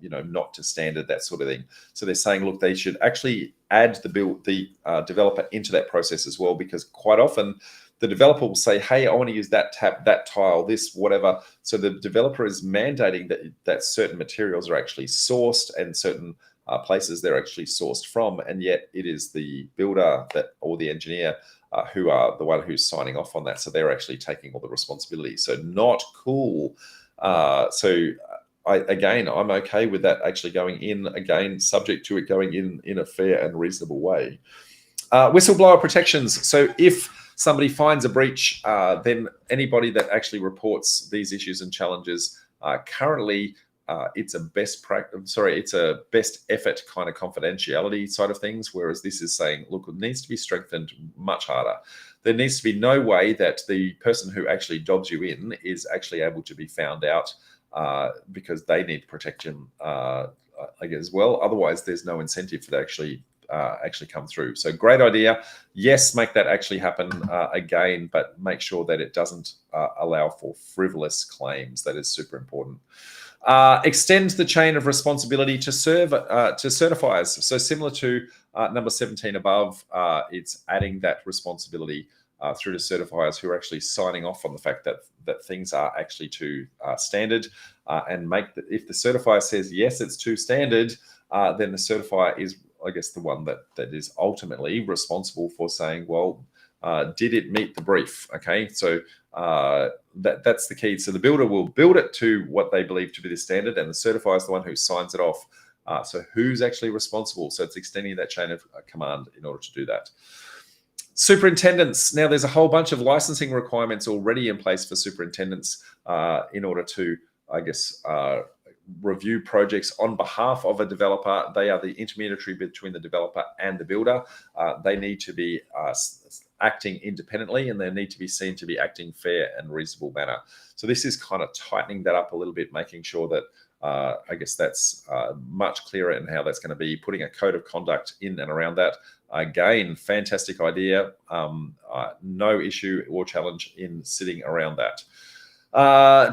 not to standard, that sort of thing. So they're saying, look, they should actually add the developer into that process as well, because quite often the developer will say, hey, I want to use that tap, that tile, this, whatever. So the developer is mandating that certain materials are actually sourced and certain places they're actually sourced from, and yet it is the builder or the engineer who are the one who's signing off on that. So they're actually taking all the responsibility. So not cool. I'm okay with that actually going in, again, subject to it going in a fair and reasonable way. Whistleblower protections. So if somebody finds a breach, then anybody that actually reports these issues and challenges, currently it's a best effort kind of confidentiality side of things, whereas this is saying, look, it needs to be strengthened much harder. There needs to be no way that the person who actually dobs you in is actually able to be found out because they need protection, as well. Otherwise, there's no incentive for that actually come through. So great idea. Yes, make that actually happen again, but make sure that it doesn't allow for frivolous claims. That is super important. Extend the chain of responsibility to certifiers. So similar to number 17 above, it's adding that responsibility through to certifiers who are actually signing off on the fact that things are actually to standard, and if the certifier says yes, it's to standard, then the certifier is, I guess, the one that is ultimately responsible for saying, well, did it meet the brief? Okay, so that's the key. So the builder will build it to what they believe to be the standard, and the certifier is the one who signs it off. So who's actually responsible? So it's extending that chain of command in order to do that. Superintendents. Now, there's a whole bunch of licensing requirements already in place for superintendents in order to, review projects on behalf of a developer. They are the intermediary between the developer and the builder. They need to be acting independently, and they need to be seen to be acting fair and reasonable manner. So this is kind of tightening that up a little bit, making sure that that's much clearer in how that's going to be, putting a code of conduct in and around that. Again, fantastic idea. No issue or challenge in sitting around that.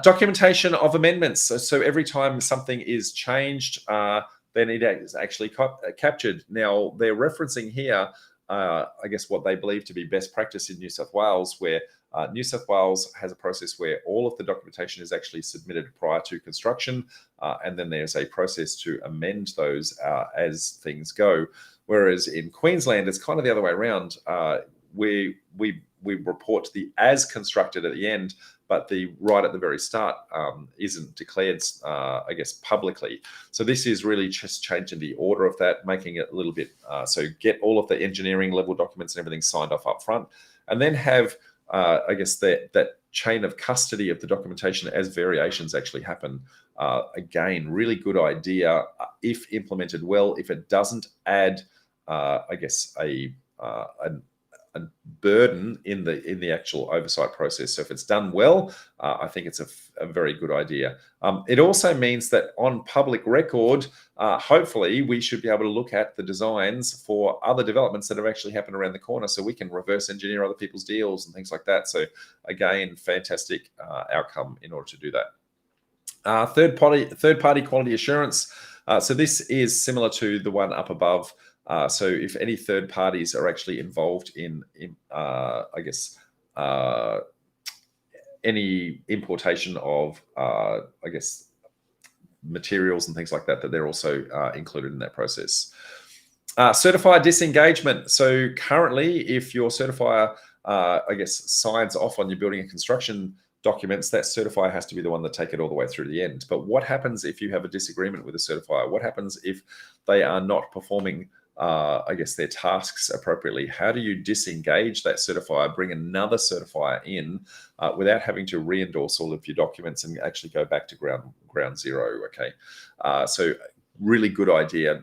Documentation of amendments. So every time something is changed, then it is actually captured. Now, they're referencing here, what they believe to be best practice in New South Wales, where New South Wales has a process where all of the documentation is actually submitted prior to construction, and then there's a process to amend those as things go. Whereas in Queensland, it's kind of the other way around. We report the as constructed at the end, but the right at the very start isn't declared, I guess, publicly. So this is really just changing the order of that, making it a little bit, so get all of the engineering level documents and everything signed off up front, and then have, I guess, that chain of custody of the documentation as variations actually happen. Again, really good idea if implemented well. If it doesn't add, I guess, a burden in the actual oversight process. So if it's done well, I think it's a very good idea. It also means that on public record, hopefully we should be able to look at the designs for other developments that have actually happened around the corner, so we can reverse engineer other people's deals and things like that. So again, fantastic outcome in order to do that. Third party quality assurance. So this is similar to the one up above. So if any third parties are actually involved in I guess, any importation of, I guess, materials and things like that, that they're also included in that process. Certifier disengagement. So currently, if your certifier, I guess, signs off on your building and construction documents, that certifier has to be the one that take it all the way through the end. But what happens if you have a disagreement with a certifier? What happens if they are not performing, I guess, their tasks appropriately? How do you disengage that certifier, bring another certifier in without having to re-endorse all of your documents and actually go back to ground zero? Okay, so really good idea.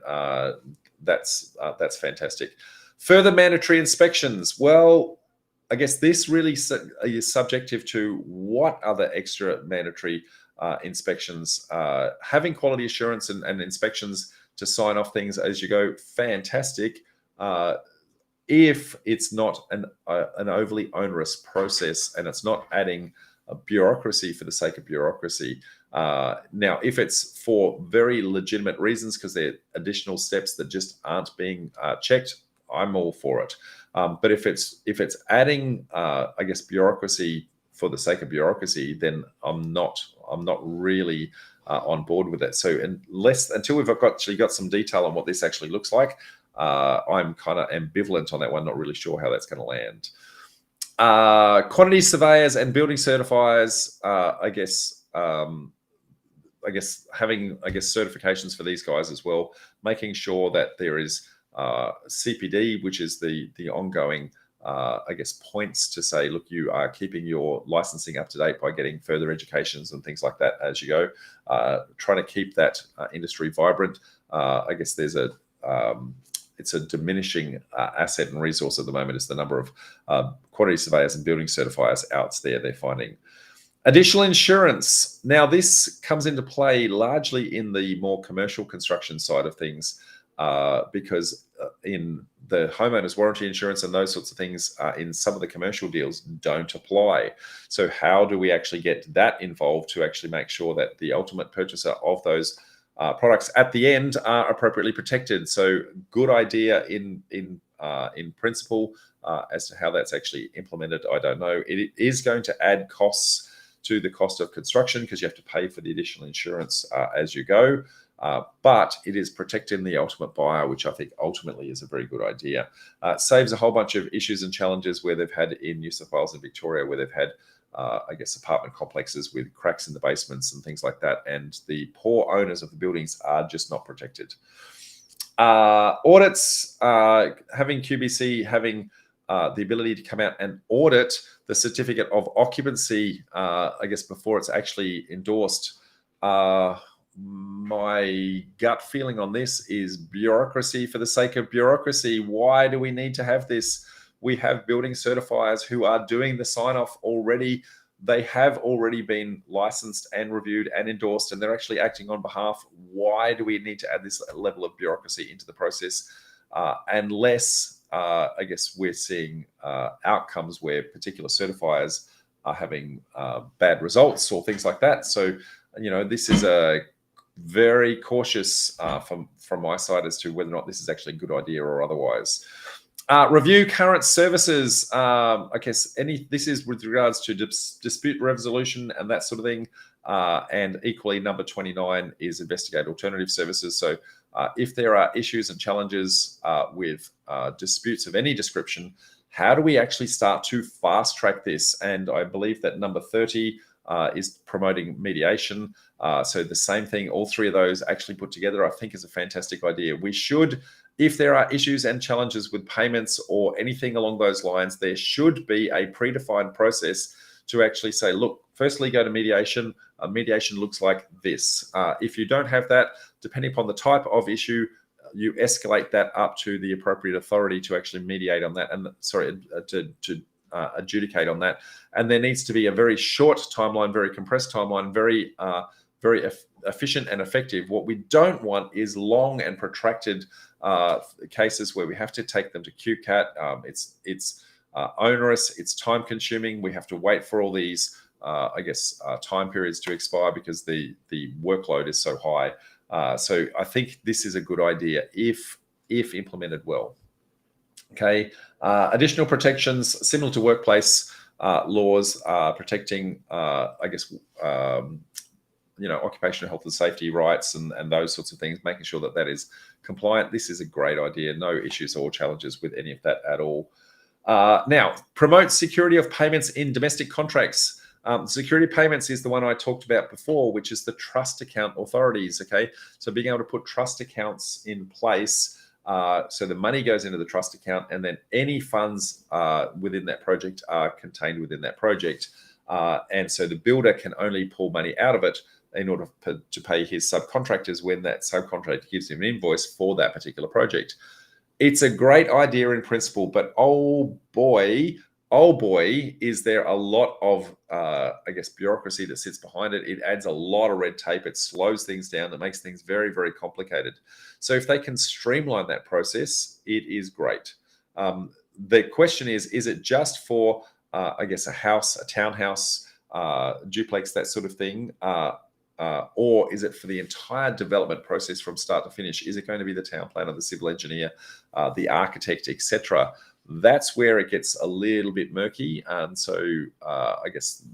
That's fantastic. Further mandatory inspections. Well, I guess this really is subjective to what other extra mandatory inspections. Having quality assurance and inspections to sign off things as you go, fantastic. If it's not an overly onerous process and it's not adding a bureaucracy for the sake of bureaucracy. Now, if it's for very legitimate reasons, because there are additional steps that just aren't being checked, I'm all for it. But if it's adding, I guess, bureaucracy for the sake of bureaucracy, then I'm not really on board with it. So until we've actually got some detail on what this actually looks like, I'm kind of ambivalent on that one. Not really sure how that's going to land. Quantity surveyors and building certifiers. I guess having certifications for these guys as well, making sure that there is CPD, which is the ongoing, I guess, points to say, look, you are keeping your licensing up to date by getting further educations and things like that as you go. Trying to keep that industry vibrant. I guess it's a diminishing asset and resource at the moment, is the number of quantity surveyors and building certifiers out there they're finding. Additional insurance. Now, this comes into play largely in the more commercial construction side of things, because in the homeowner's warranty insurance and those sorts of things in some of the commercial deals don't apply. So how do we actually get that involved to actually make sure that the ultimate purchaser of those products at the end are appropriately protected? So good idea in principle. As to how that's actually implemented, I don't know. It is going to add costs to the cost of construction because you have to pay for the additional insurance as you go. But it is protecting the ultimate buyer, which I think ultimately is a very good idea. Saves a whole bunch of issues and challenges where they've had in New South Wales and Victoria, where they've had, I guess, apartment complexes with cracks in the basements and things like that. And the poor owners of the buildings are just not protected. Audits, having QBC, having the ability to come out and audit the certificate of occupancy, I guess, before it's actually endorsed. My gut feeling on this is bureaucracy for the sake of bureaucracy. Why do we need to have this? We have building certifiers who are doing the sign-off already. They have already been licensed and reviewed and endorsed, and they're actually acting on behalf. Why do we need to add this level of bureaucracy into the process? Unless, I guess, we're seeing outcomes where particular certifiers are having bad results or things like that. So, this is a very cautious from my side as to whether or not this is actually a good idea or otherwise. Review current services. I guess this is with regards to dispute resolution and that sort of thing. And equally, number 29 is investigate alternative services. So if there are issues and challenges with disputes of any description, how do we actually start to fast track this? And I believe that number 30 is promoting mediation. So the same thing, all three of those actually put together, I think is a fantastic idea. We should, if there are issues and challenges with payments or anything along those lines, there should be a predefined process to actually say, look, firstly, go to mediation. Mediation looks like this. If you don't have that, depending upon the type of issue, you escalate that up to the appropriate authority to actually mediate on that, and to adjudicate on that. And there needs to be a very short timeline, very compressed timeline, very efficient and effective. What we don't want is long and protracted cases where we have to take them to QCAT. It's onerous, it's time consuming. We have to wait for all these, time periods to expire because the workload is so high. So I think this is a good idea if implemented well. Okay, additional protections similar to workplace laws, protecting, occupational health and safety rights and those sorts of things, making sure that that is compliant. This is a great idea. No issues or challenges with any of that at all. Now, promote security of payments in domestic contracts. Security payments is the one I talked about before, which is the trust account authorities. Okay, so being able to put trust accounts in place, so the money goes into the trust account, and then any funds within that project are contained within that project, and so the builder can only pull money out of it in order to pay his subcontractors when that subcontractor gives him an invoice for that particular project. It's a great idea in principle, but oh boy, is there a lot of, bureaucracy that sits behind it. It adds a lot of red tape. It slows things down. It makes things very, very complicated. So if they can streamline that process, it is great. The question is it just for, a house, a townhouse, duplex, that sort of thing? Or is it for the entire development process from start to finish? Is it going to be the town planner, the civil engineer, the architect, etc.? That's where it gets a little bit murky. And so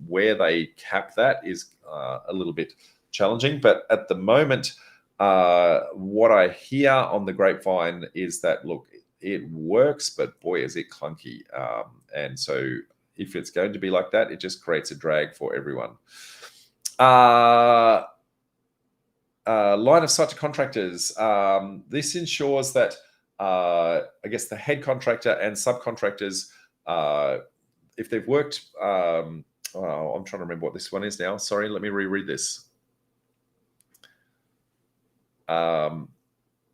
where they cap that is a little bit challenging. But at the moment, what I hear on the grapevine is that, look, it works, but boy, is it clunky. And so if it's going to be like that, it just creates a drag for everyone. Line of sight to contractors. This ensures that the head contractor and subcontractors, if they've worked, I'm trying to remember what this one is now. Sorry, let me reread this.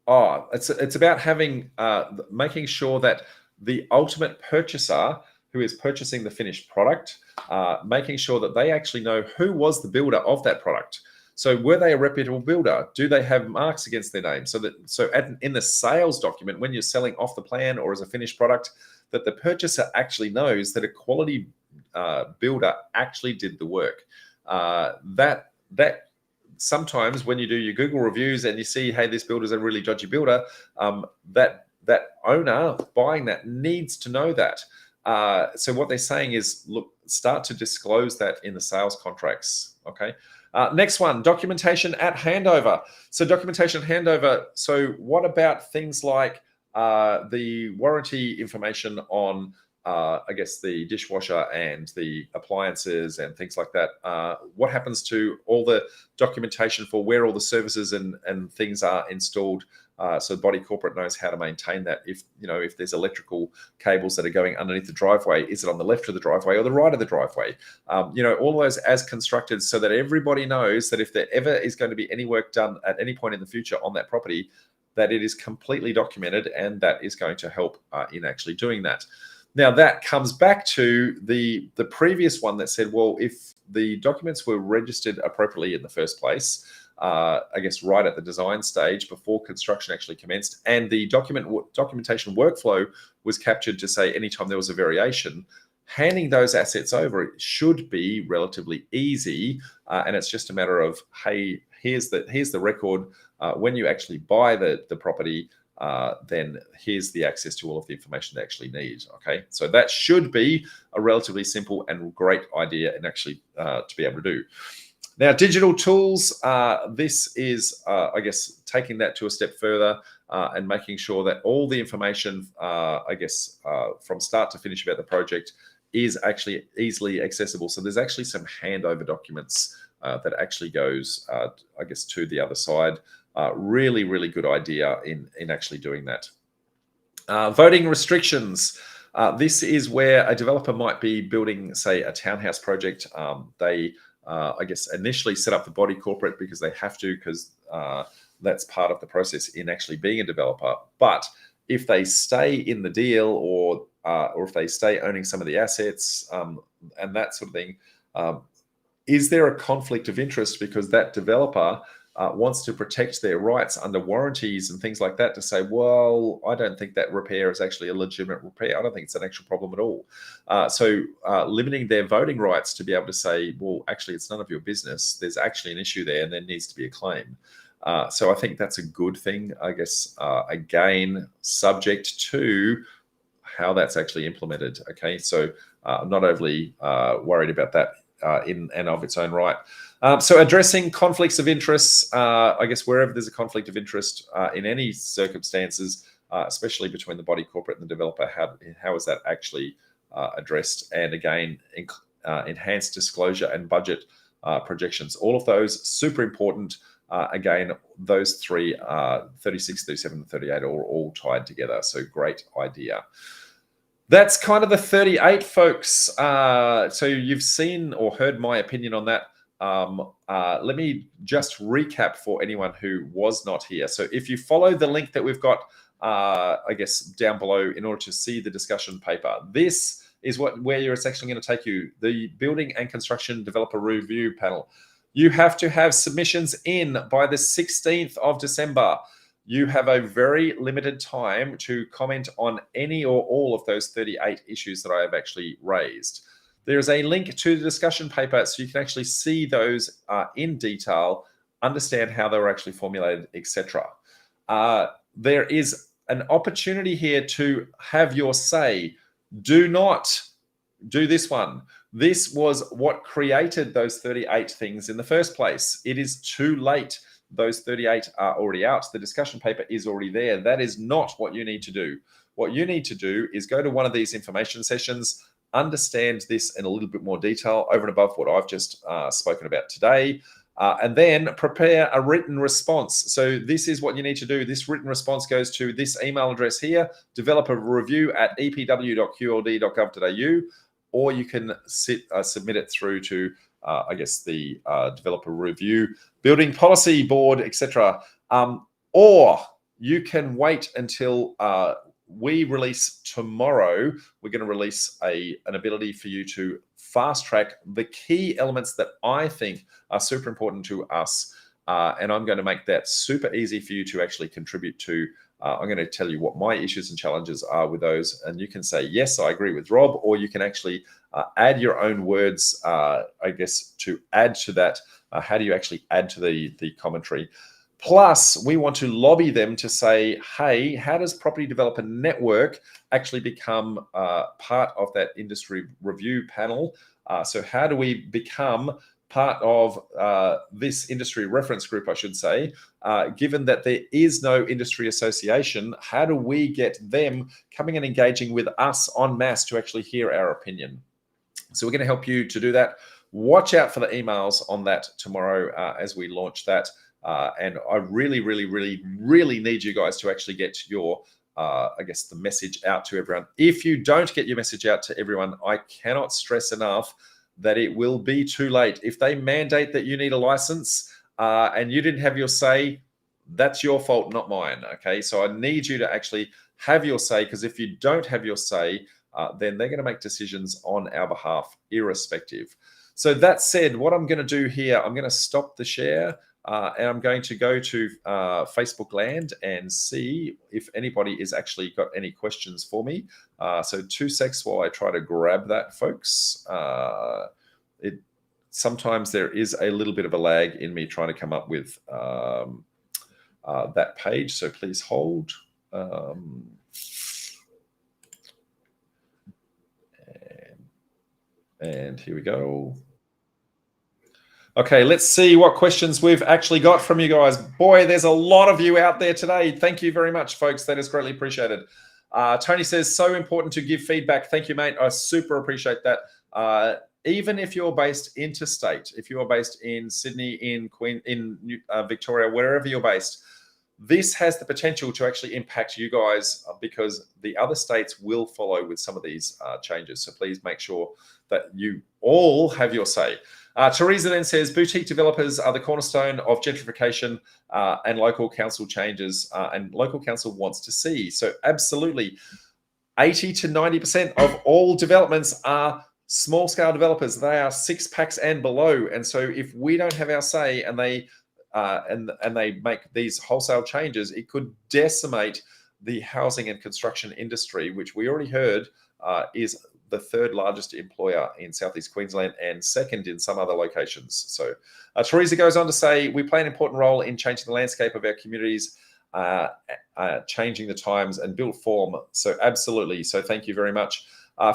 It's about having making sure that the ultimate purchaser, who is purchasing the finished product, making sure that they actually know who was the builder of that product. So were they a reputable builder? Do they have marks against their name? In the sales document, when you're selling off the plan or as a finished product, that the purchaser actually knows that a quality builder actually did the work. That sometimes when you do your Google reviews and you see, hey, this builder's a really dodgy builder, that owner buying that needs to know that. So what they're saying is, look, start to disclose that in the sales contracts. Okay. Next one, documentation at handover. So documentation at handover. So what about things like the warranty information on, the dishwasher and the appliances and things like that? What happens to all the documentation for where all the services and things are installed? So body corporate knows how to maintain that. If there's electrical cables that are going underneath the driveway, is it on the left of the driveway or the right of the driveway? All of those as constructed, so that everybody knows that if there ever is going to be any work done at any point in the future on that property, that it is completely documented, and that is going to help in actually doing that. Now that comes back to the previous one that said, well, if the documents were registered appropriately in the first place, right at the design stage before construction actually commenced, and the documentation workflow was captured to say anytime there was a variation, handing those assets over should be relatively easy, and it's just a matter of, hey, here's the record. When you actually buy the property, then here's the access to all of the information they actually need. Okay, so that should be a relatively simple and great idea and actually to be able to do. Now, digital tools, this is, I guess, taking that to a step further and making sure that all the information, from start to finish about the project is actually easily accessible. So there's actually some handover documents that actually goes, to the other side. Really, really good idea in actually doing that. Voting restrictions. This is where a developer might be building, say, a townhouse project. They initially set up the body corporate because they have to, because that's part of the process in actually being a developer. But if they stay in the deal, or if they stay owning some of the assets and that sort of thing, is there a conflict of interest because that developer wants to protect their rights under warranties and things like that, to say, well, I don't think that repair is actually a legitimate repair. I don't think it's an actual problem at all. So limiting their voting rights to be able to say, well, actually, it's none of your business. There's actually an issue there and there needs to be a claim. So I think that's a good thing, I guess, again, subject to how that's actually implemented. Okay, so I'm not overly worried about that in and of its own right. So addressing conflicts of interest, wherever there's a conflict of interest in any circumstances, especially between the body corporate and the developer, how is that actually addressed? And again, enhanced disclosure and budget projections. All of those super important. Again, those three, 36, 37, and 38 are all tied together. So great idea. That's kind of the 38, folks. So you've seen or heard my opinion on that. Let me just recap for anyone who was not here. So if you follow the link that we've got, down below, in order to see the discussion paper, this is where it's actually going to take you, the Building and Construction Developer Review Panel. You have to have submissions in by the 16th of December. You have a very limited time to comment on any or all of those 38 issues that I have actually raised. There's a link to the discussion paper so you can actually see those in detail, understand how they were actually formulated, etc. There is an opportunity here to have your say. Do not do this one. This was what created those 38 things in the first place. It is too late. Those 38 are already out. The discussion paper is already there. That is not what you need to do. What you need to do is go to one of these information sessions, understand this in a little bit more detail over and above what I've just spoken about today, and then prepare a written response. So this is what you need to do. This written response goes to this email address here, developerreview@epw.qld.gov.au, or you can submit it through to, the Developer Review Building Policy Board, etc. Or you can wait until we release tomorrow. We're going to release an ability for you to fast track the key elements that I think are super important to us. And I'm going to make that super easy for you to actually contribute to. I'm going to tell you what my issues and challenges are with those. And you can say, yes, I agree with Rob, or you can actually add your own words, to add to that. How do you actually add to the commentary? Plus, we want to lobby them to say, hey, how does Property Developer Network actually become part of that industry review panel? So how do we become part of this industry reference group, I should say, given that there is no industry association? How do we get them coming and engaging with us en masse to actually hear our opinion? So we're going to help you to do that. Watch out for the emails on that tomorrow as we launch that. And I really, really, really, really need you guys to actually get your, the message out to everyone. If you don't get your message out to everyone, I cannot stress enough that it will be too late. If they mandate that you need a license and you didn't have your say, that's your fault, not mine. Okay, so I need you to actually have your say, because if you don't have your say, then they're going to make decisions on our behalf, irrespective. So that said, what I'm going to do here, I'm going to stop the share. And I'm going to go to Facebook land and see if anybody is actually got any questions for me. So 2 secs while I try to grab that, folks. Sometimes there is a little bit of a lag in me trying to come up with that page. So please hold. And here we go. Okay, let's see what questions we've actually got from you guys. Boy, there's a lot of you out there today. Thank you very much, folks. That is greatly appreciated. Tony says, so important to give feedback. Thank you, mate. I super appreciate that. Even if you're based interstate, if you are based in Sydney, in Victoria, wherever you're based, this has the potential to actually impact you guys because the other states will follow with some of these changes. So please make sure that you all have your say. Teresa then says, boutique developers are the cornerstone of gentrification and local council changes and local council wants to see. So absolutely, 80 to 90% of all developments are small scale developers. They are 6 packs and below. And so if we don't have our say and they make these wholesale changes, it could decimate the housing and construction industry, which we already heard is the 3rd largest employer in Southeast Queensland and 2nd in some other locations. So Teresa goes on to say, we play an important role in changing the landscape of our communities, changing the times and build form. So absolutely. So thank you very much.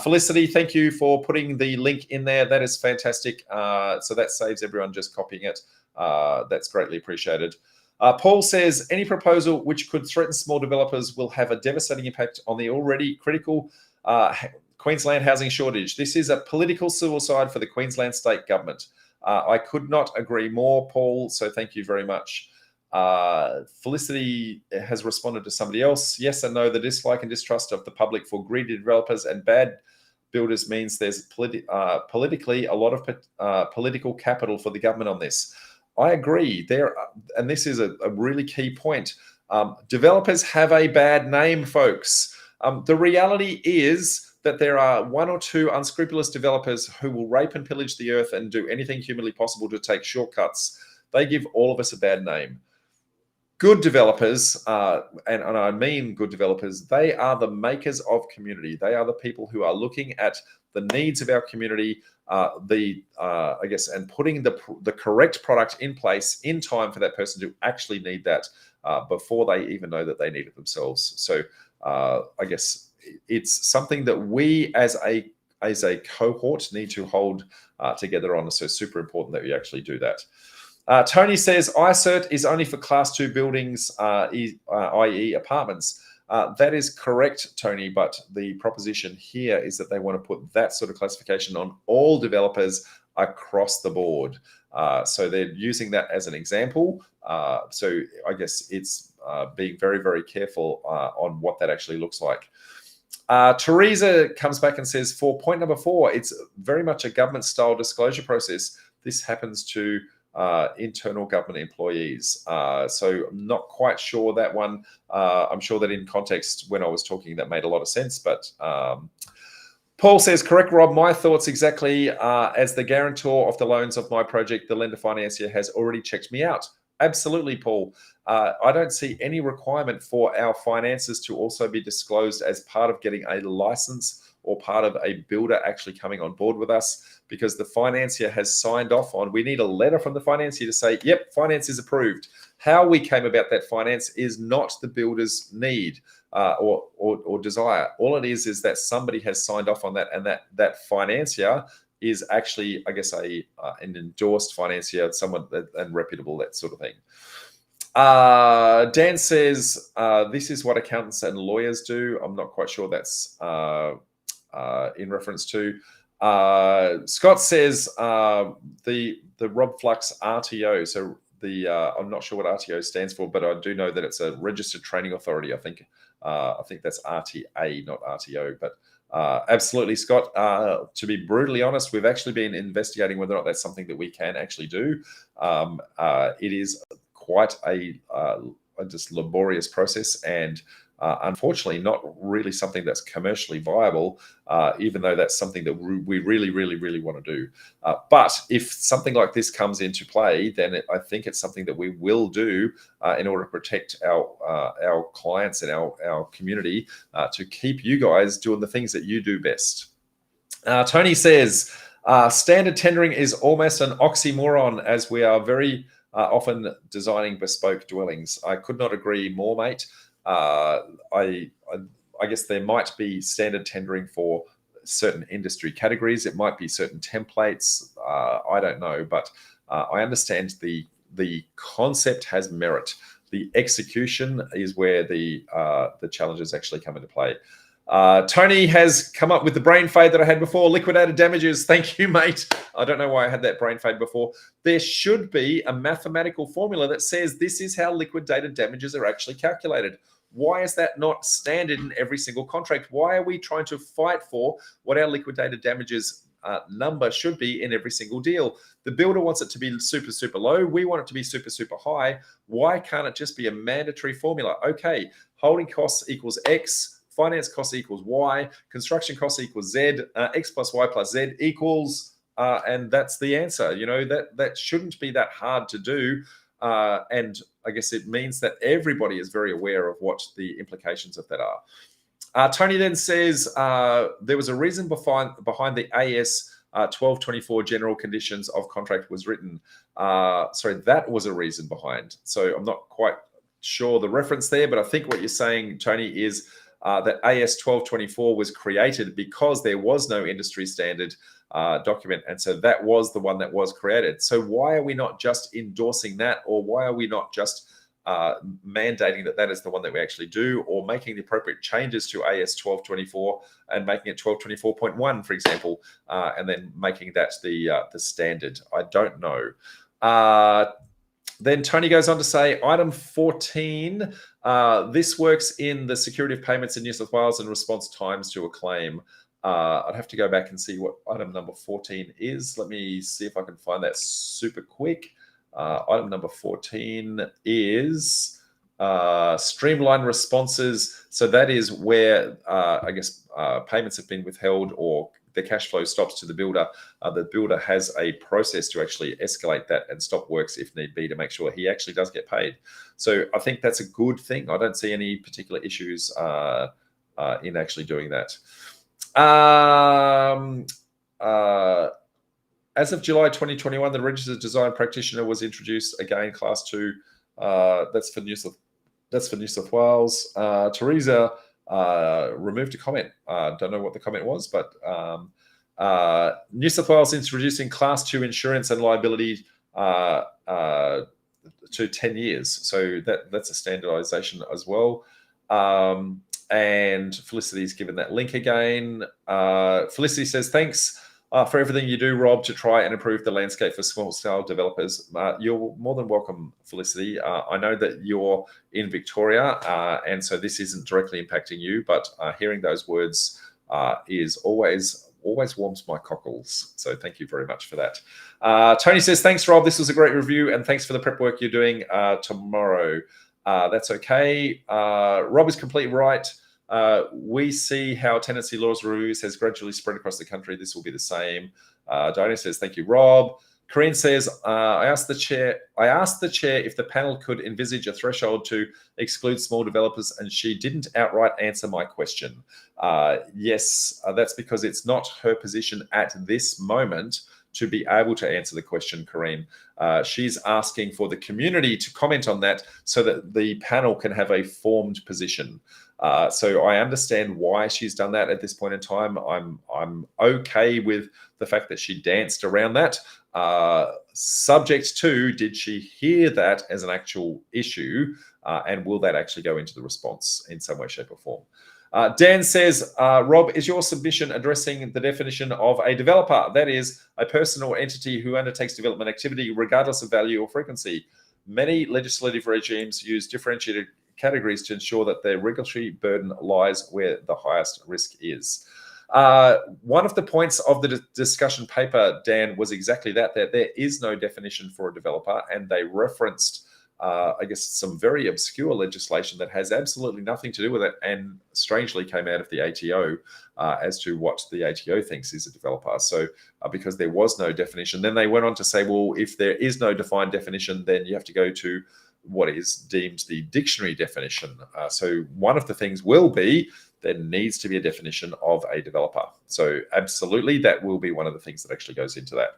Felicity, thank you for putting the link in there. That is fantastic. So that saves everyone just copying it. That's greatly appreciated. Paul says, any proposal which could threaten small developers will have a devastating impact on the already critical Queensland housing shortage. This is a political suicide for the Queensland state government. I could not agree more, Paul, so thank you very much. Felicity has responded to somebody else. Yes and no, the dislike and distrust of the public for greedy developers and bad builders means there's politically a lot of political capital for the government on this. I agree there, and this is a really key point. Developers have a bad name, folks. The reality is that there are 1 or 2 unscrupulous developers who will rape and pillage the earth and do anything humanly possible to take shortcuts. They give all of us a bad name. Good developers, and I mean good developers, they are the makers of community. They are the people who are looking at the needs of our community, and putting the correct product in place in time for that person to actually need that before they even know that they need it themselves. So I guess it's something that we as a cohort need to hold together on. So super important that we actually do that. Tony says iCert is only for class 2 buildings, i.e. apartments. That is correct, Tony, but the proposition here is that they want to put that sort of classification on all developers across the board. So they're using that as an example. So I guess it's being very, very careful on what that actually looks like. Teresa comes back and says, for point number 4, it's very much a government-style disclosure process. This happens to internal government employees. So I'm not quite sure that one. I'm sure that in context when I was talking that made a lot of sense, but Paul says, correct, Rob, my thoughts exactly. As the guarantor of the loans of my project, the lender financier has already checked me out. Absolutely, Paul. I don't see any requirement for our finances to also be disclosed as part of getting a license or part of a builder actually coming on board with us, because the financier has signed off on. We need a letter from the financier to say, yep, finance is approved. How we came about that finance is not the builder's need or desire. All it is that somebody has signed off on that, and that financier is actually, I guess, an endorsed financier, someone and reputable, that sort of thing. Dan says, this is what accountants and lawyers do. I'm not quite sure that's in reference to. Scott says the Rob Flux RTO. So I'm not sure what RTO stands for, but I do know that it's a registered training authority. I think that's RTA, not RTO. But absolutely, Scott. To be brutally honest, we've actually been investigating whether or not that's something that we can actually do. It is quite a just laborious process, and unfortunately not really something that's commercially viable, even though that's something that we really, really, really want to do. But if something like this comes into play, then I think it's something that we will do in order to protect our clients and our community, to keep you guys doing the things that you do best. Tony says, standard tendering is almost an oxymoron, as we are very often designing bespoke dwellings. I could not agree more, mate. I guess there might be standard tendering for certain industry categories. It might be certain templates. I don't know, but I understand the concept has merit. The execution is where the challenges actually come into play. Tony has come up with the brain fade that I had before. Liquidated damages. Thank you, mate. I don't know why I had that brain fade before. There should be a mathematical formula that says this is how liquidated damages are actually calculated. Why is that not standard in every single contract? Why are we trying to fight for what our liquidated damages number should be in every single deal? The builder wants it to be super, super low. We want it to be super, super high. Why can't it just be a mandatory formula? Okay, holding costs equals X, finance costs equals Y, construction costs equals Z, X plus Y plus Z equals, and that's the answer. You know, that shouldn't be that hard to do. And I guess it means that everybody is very aware of what the implications of that are. Tony then says there was a reason behind the AS 1224 general conditions of contract was written. Sorry, that was a reason behind. So I'm not quite sure the reference there, but I think what you're saying, Tony, is that AS 1224 was created because there was no industry standard document. And so that was the one that was created. So why are we not just endorsing that? Or why are we not just mandating that is the one that we actually do, or making the appropriate changes to AS 1224 and making it 1224.1, for example, and then making that the standard? I don't know. Then Tony goes on to say, item 14, this works in the security of payments in New South Wales and response times to a claim. I'd have to go back and see what item number 14 is. Let me see if I can find that super quick. Item number 14 is streamline responses. So that is where I guess payments have been withheld or the cash flow stops to the builder. The builder has a process to actually escalate that and stop works if need be to make sure he actually does get paid. So I think that's a good thing. I don't see any particular issues in actually doing that. As of July 2021, the registered design practitioner was introduced again, class 2. That's for New South Wales. Teresa removed a comment. Don't know what the comment was, but New South Wales introducing class 2 insurance and liability to 10 years. So that's a standardization as well. And Felicity's given that link again. Felicity says, thanks for everything you do, Rob, to try and improve the landscape for small-scale developers. You're more than welcome, Felicity. I know that you're in Victoria, and so this isn't directly impacting you, but hearing those words is always warms my cockles. So thank you very much for that. Tony says, thanks, Rob. This was a great review, and thanks for the prep work you're doing tomorrow. That's okay. Rob is completely right. We see how tenancy laws reviews has gradually spread across the country. This will be the same. Diana says, thank you, Rob. Corinne says, I asked the chair if the panel could envisage a threshold to exclude small developers, and she didn't outright answer my question. Yes, that's because it's not her position at this moment to be able to answer the question, Corinne. She's asking for the community to comment on that so that the panel can have a formed position. So I understand why she's done that at this point in time. I'm okay with the fact that she danced around that. Subject to, did she hear that as an actual issue, and will that actually go into the response in some way, shape, or form? Dan says, Rob, is your submission addressing the definition of a developer? That is, a person or entity who undertakes development activity regardless of value or frequency. Many legislative regimes use differentiated categories to ensure that their regulatory burden lies where the highest risk is. One of the points of the discussion paper, Dan, was exactly that there is no definition for a developer, and they referenced I guess some very obscure legislation that has absolutely nothing to do with it, and strangely came out of the ATO as to what the ATO thinks is a developer. So because there was no definition, then they went on to say, well, if there is no defined definition, then you have to go to what is deemed the dictionary definition. So one of the things will be there needs to be a definition of a developer. So absolutely, that will be one of the things that actually goes into that.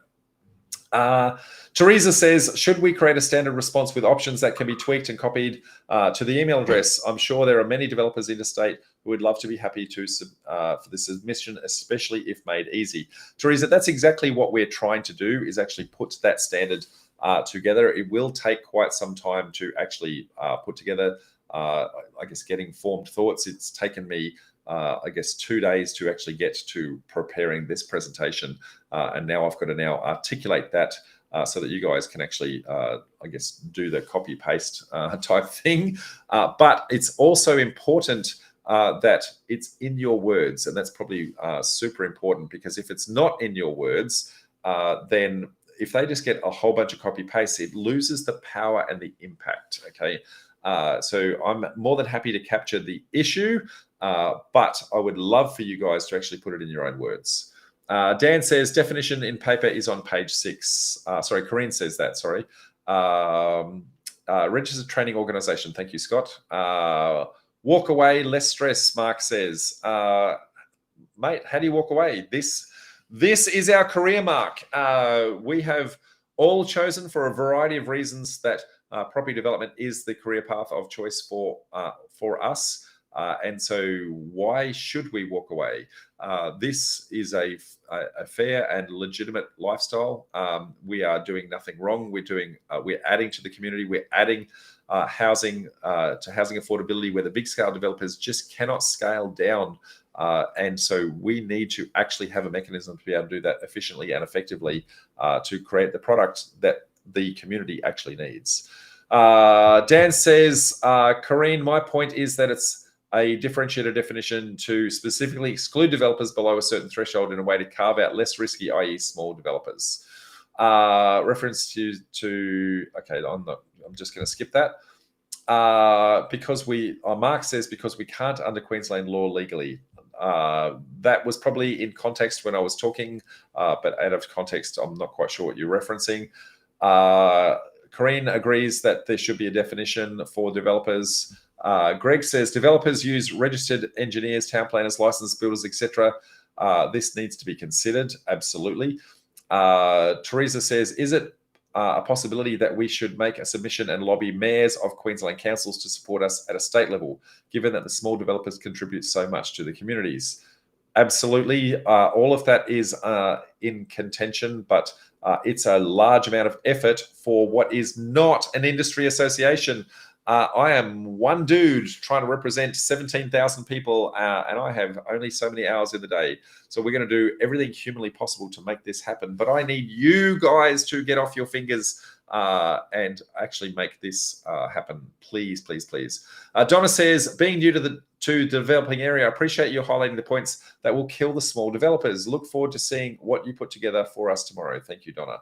Teresa says, should we create a standard response with options that can be tweaked and copied to the email address? I'm sure there are many developers interstate who would love to be happy to for this submission, especially if made easy. Teresa, that's exactly what we're trying to do, is actually put that standard together. It will take quite some time to actually put together, I guess, getting formed thoughts. It's taken me I guess 2 days to actually get to preparing this presentation. And now I've got to now articulate that so that you guys can actually, I guess, do the copy paste type thing. But it's also important that it's in your words. And that's probably super important, because if it's not in your words, then if they just get a whole bunch of copy paste, it loses the power and the impact. Okay. So I'm more than happy to capture the issue, but I would love for you guys to actually put it in your own words. Dan says definition in paper is on page 6. Sorry, Corinne says that, sorry. Registered training organization. Thank you, Scott. Walk away, less stress, Mark says. Mate, how do you walk away? This is our career, Mark. We have all chosen, for a variety of reasons, that property development is the career path of choice for us. And so why should we walk away? This is a fair and legitimate lifestyle. We are doing nothing wrong. We're adding to the community. We're adding housing to housing affordability, where the big scale developers just cannot scale down. And so we need to actually have a mechanism to be able to do that efficiently and effectively to create the product that the community actually needs. Dan says, Corinne, my point is that it's a differentiated definition to specifically exclude developers below a certain threshold in a way to carve out less risky, i.e. small developers. Reference to okay, I'm just going to skip that. Because Mark says, because we can't under Queensland law legally. That was probably in context when I was talking, but out of context, I'm not quite sure what you're referencing. Corinne agrees that there should be a definition for developers. Greg says developers use registered engineers, town planners, licensed builders, etc. This needs to be considered, absolutely. Teresa says, is it a possibility that we should make a submission and lobby mayors of Queensland councils to support us at a state level, given that the small developers contribute so much to the communities? Absolutely. All of that is in contention, but it's a large amount of effort for what is not an industry association. I am one dude trying to represent 17,000 people, and I have only so many hours in the day. So we're going to do everything humanly possible to make this happen. But I need you guys to get off your fingers and actually make this happen. Please, please, please. Donna says, being new to the developing area, I appreciate you highlighting the points that will kill the small developers. Look forward to seeing what you put together for us tomorrow. Thank you, Donna.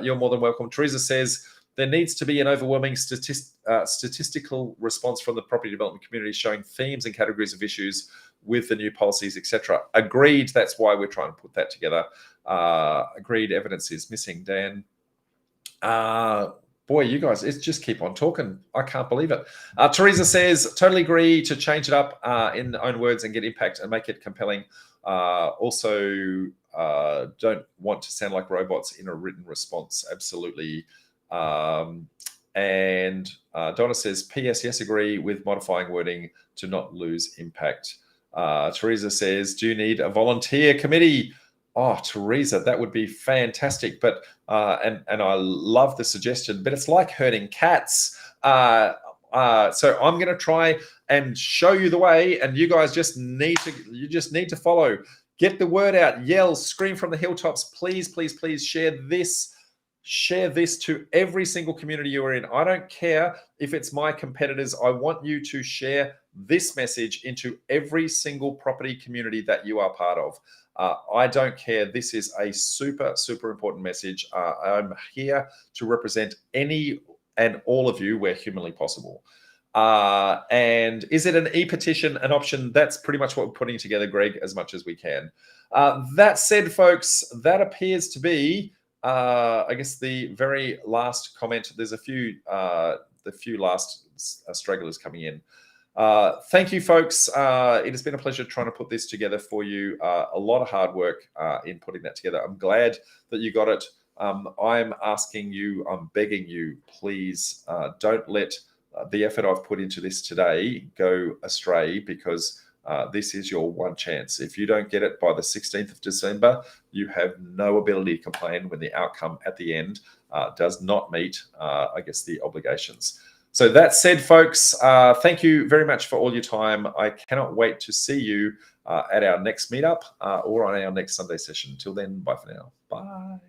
You're more than welcome. Teresa says, there needs to be an overwhelming statistical response from the property development community showing themes and categories of issues with the new policies, etc. Agreed. That's why we're trying to put that together. Agreed. Evidence is missing, Dan. Boy, you guys, it's just keep on talking. I can't believe it. Teresa says, totally agree to change it up in own words and get impact and make it compelling. Also, don't want to sound like robots in a written response. Absolutely. And Donna says, P.S. Yes, agree with modifying wording to not lose impact. Teresa says, do you need a volunteer committee? Oh, Teresa, that would be fantastic. But and I love the suggestion, but it's like herding cats. So I'm going to try and show you the way, and you guys just need to follow. Get the word out, yell, scream from the hilltops. Please, please, please share this. Share this to every single community you're in. I don't care if it's my competitors. I want you to share this message into every single property community that you are part of. I don't care. This is a super, super important message. I'm here to represent any and all of you where humanly possible. And is it an e-petition an option? That's pretty much what we're putting together, Greg, as much as we can. That said, folks, that appears to be I guess the very last comment. There's the few last stragglers coming in. Thank you, folks. It has been a pleasure trying to put this together for you. A lot of hard work in putting that together. I'm glad that you got it. I'm asking you, I'm begging you, please don't let the effort I've put into this today go astray, because this is your one chance. If you don't get it by the 16th of December, you have no ability to complain when the outcome at the end does not meet, I guess, the obligations. So that said, folks, thank you very much for all your time. I cannot wait to see you at our next meetup or on our next Sunday session. Till then, bye for now. Bye.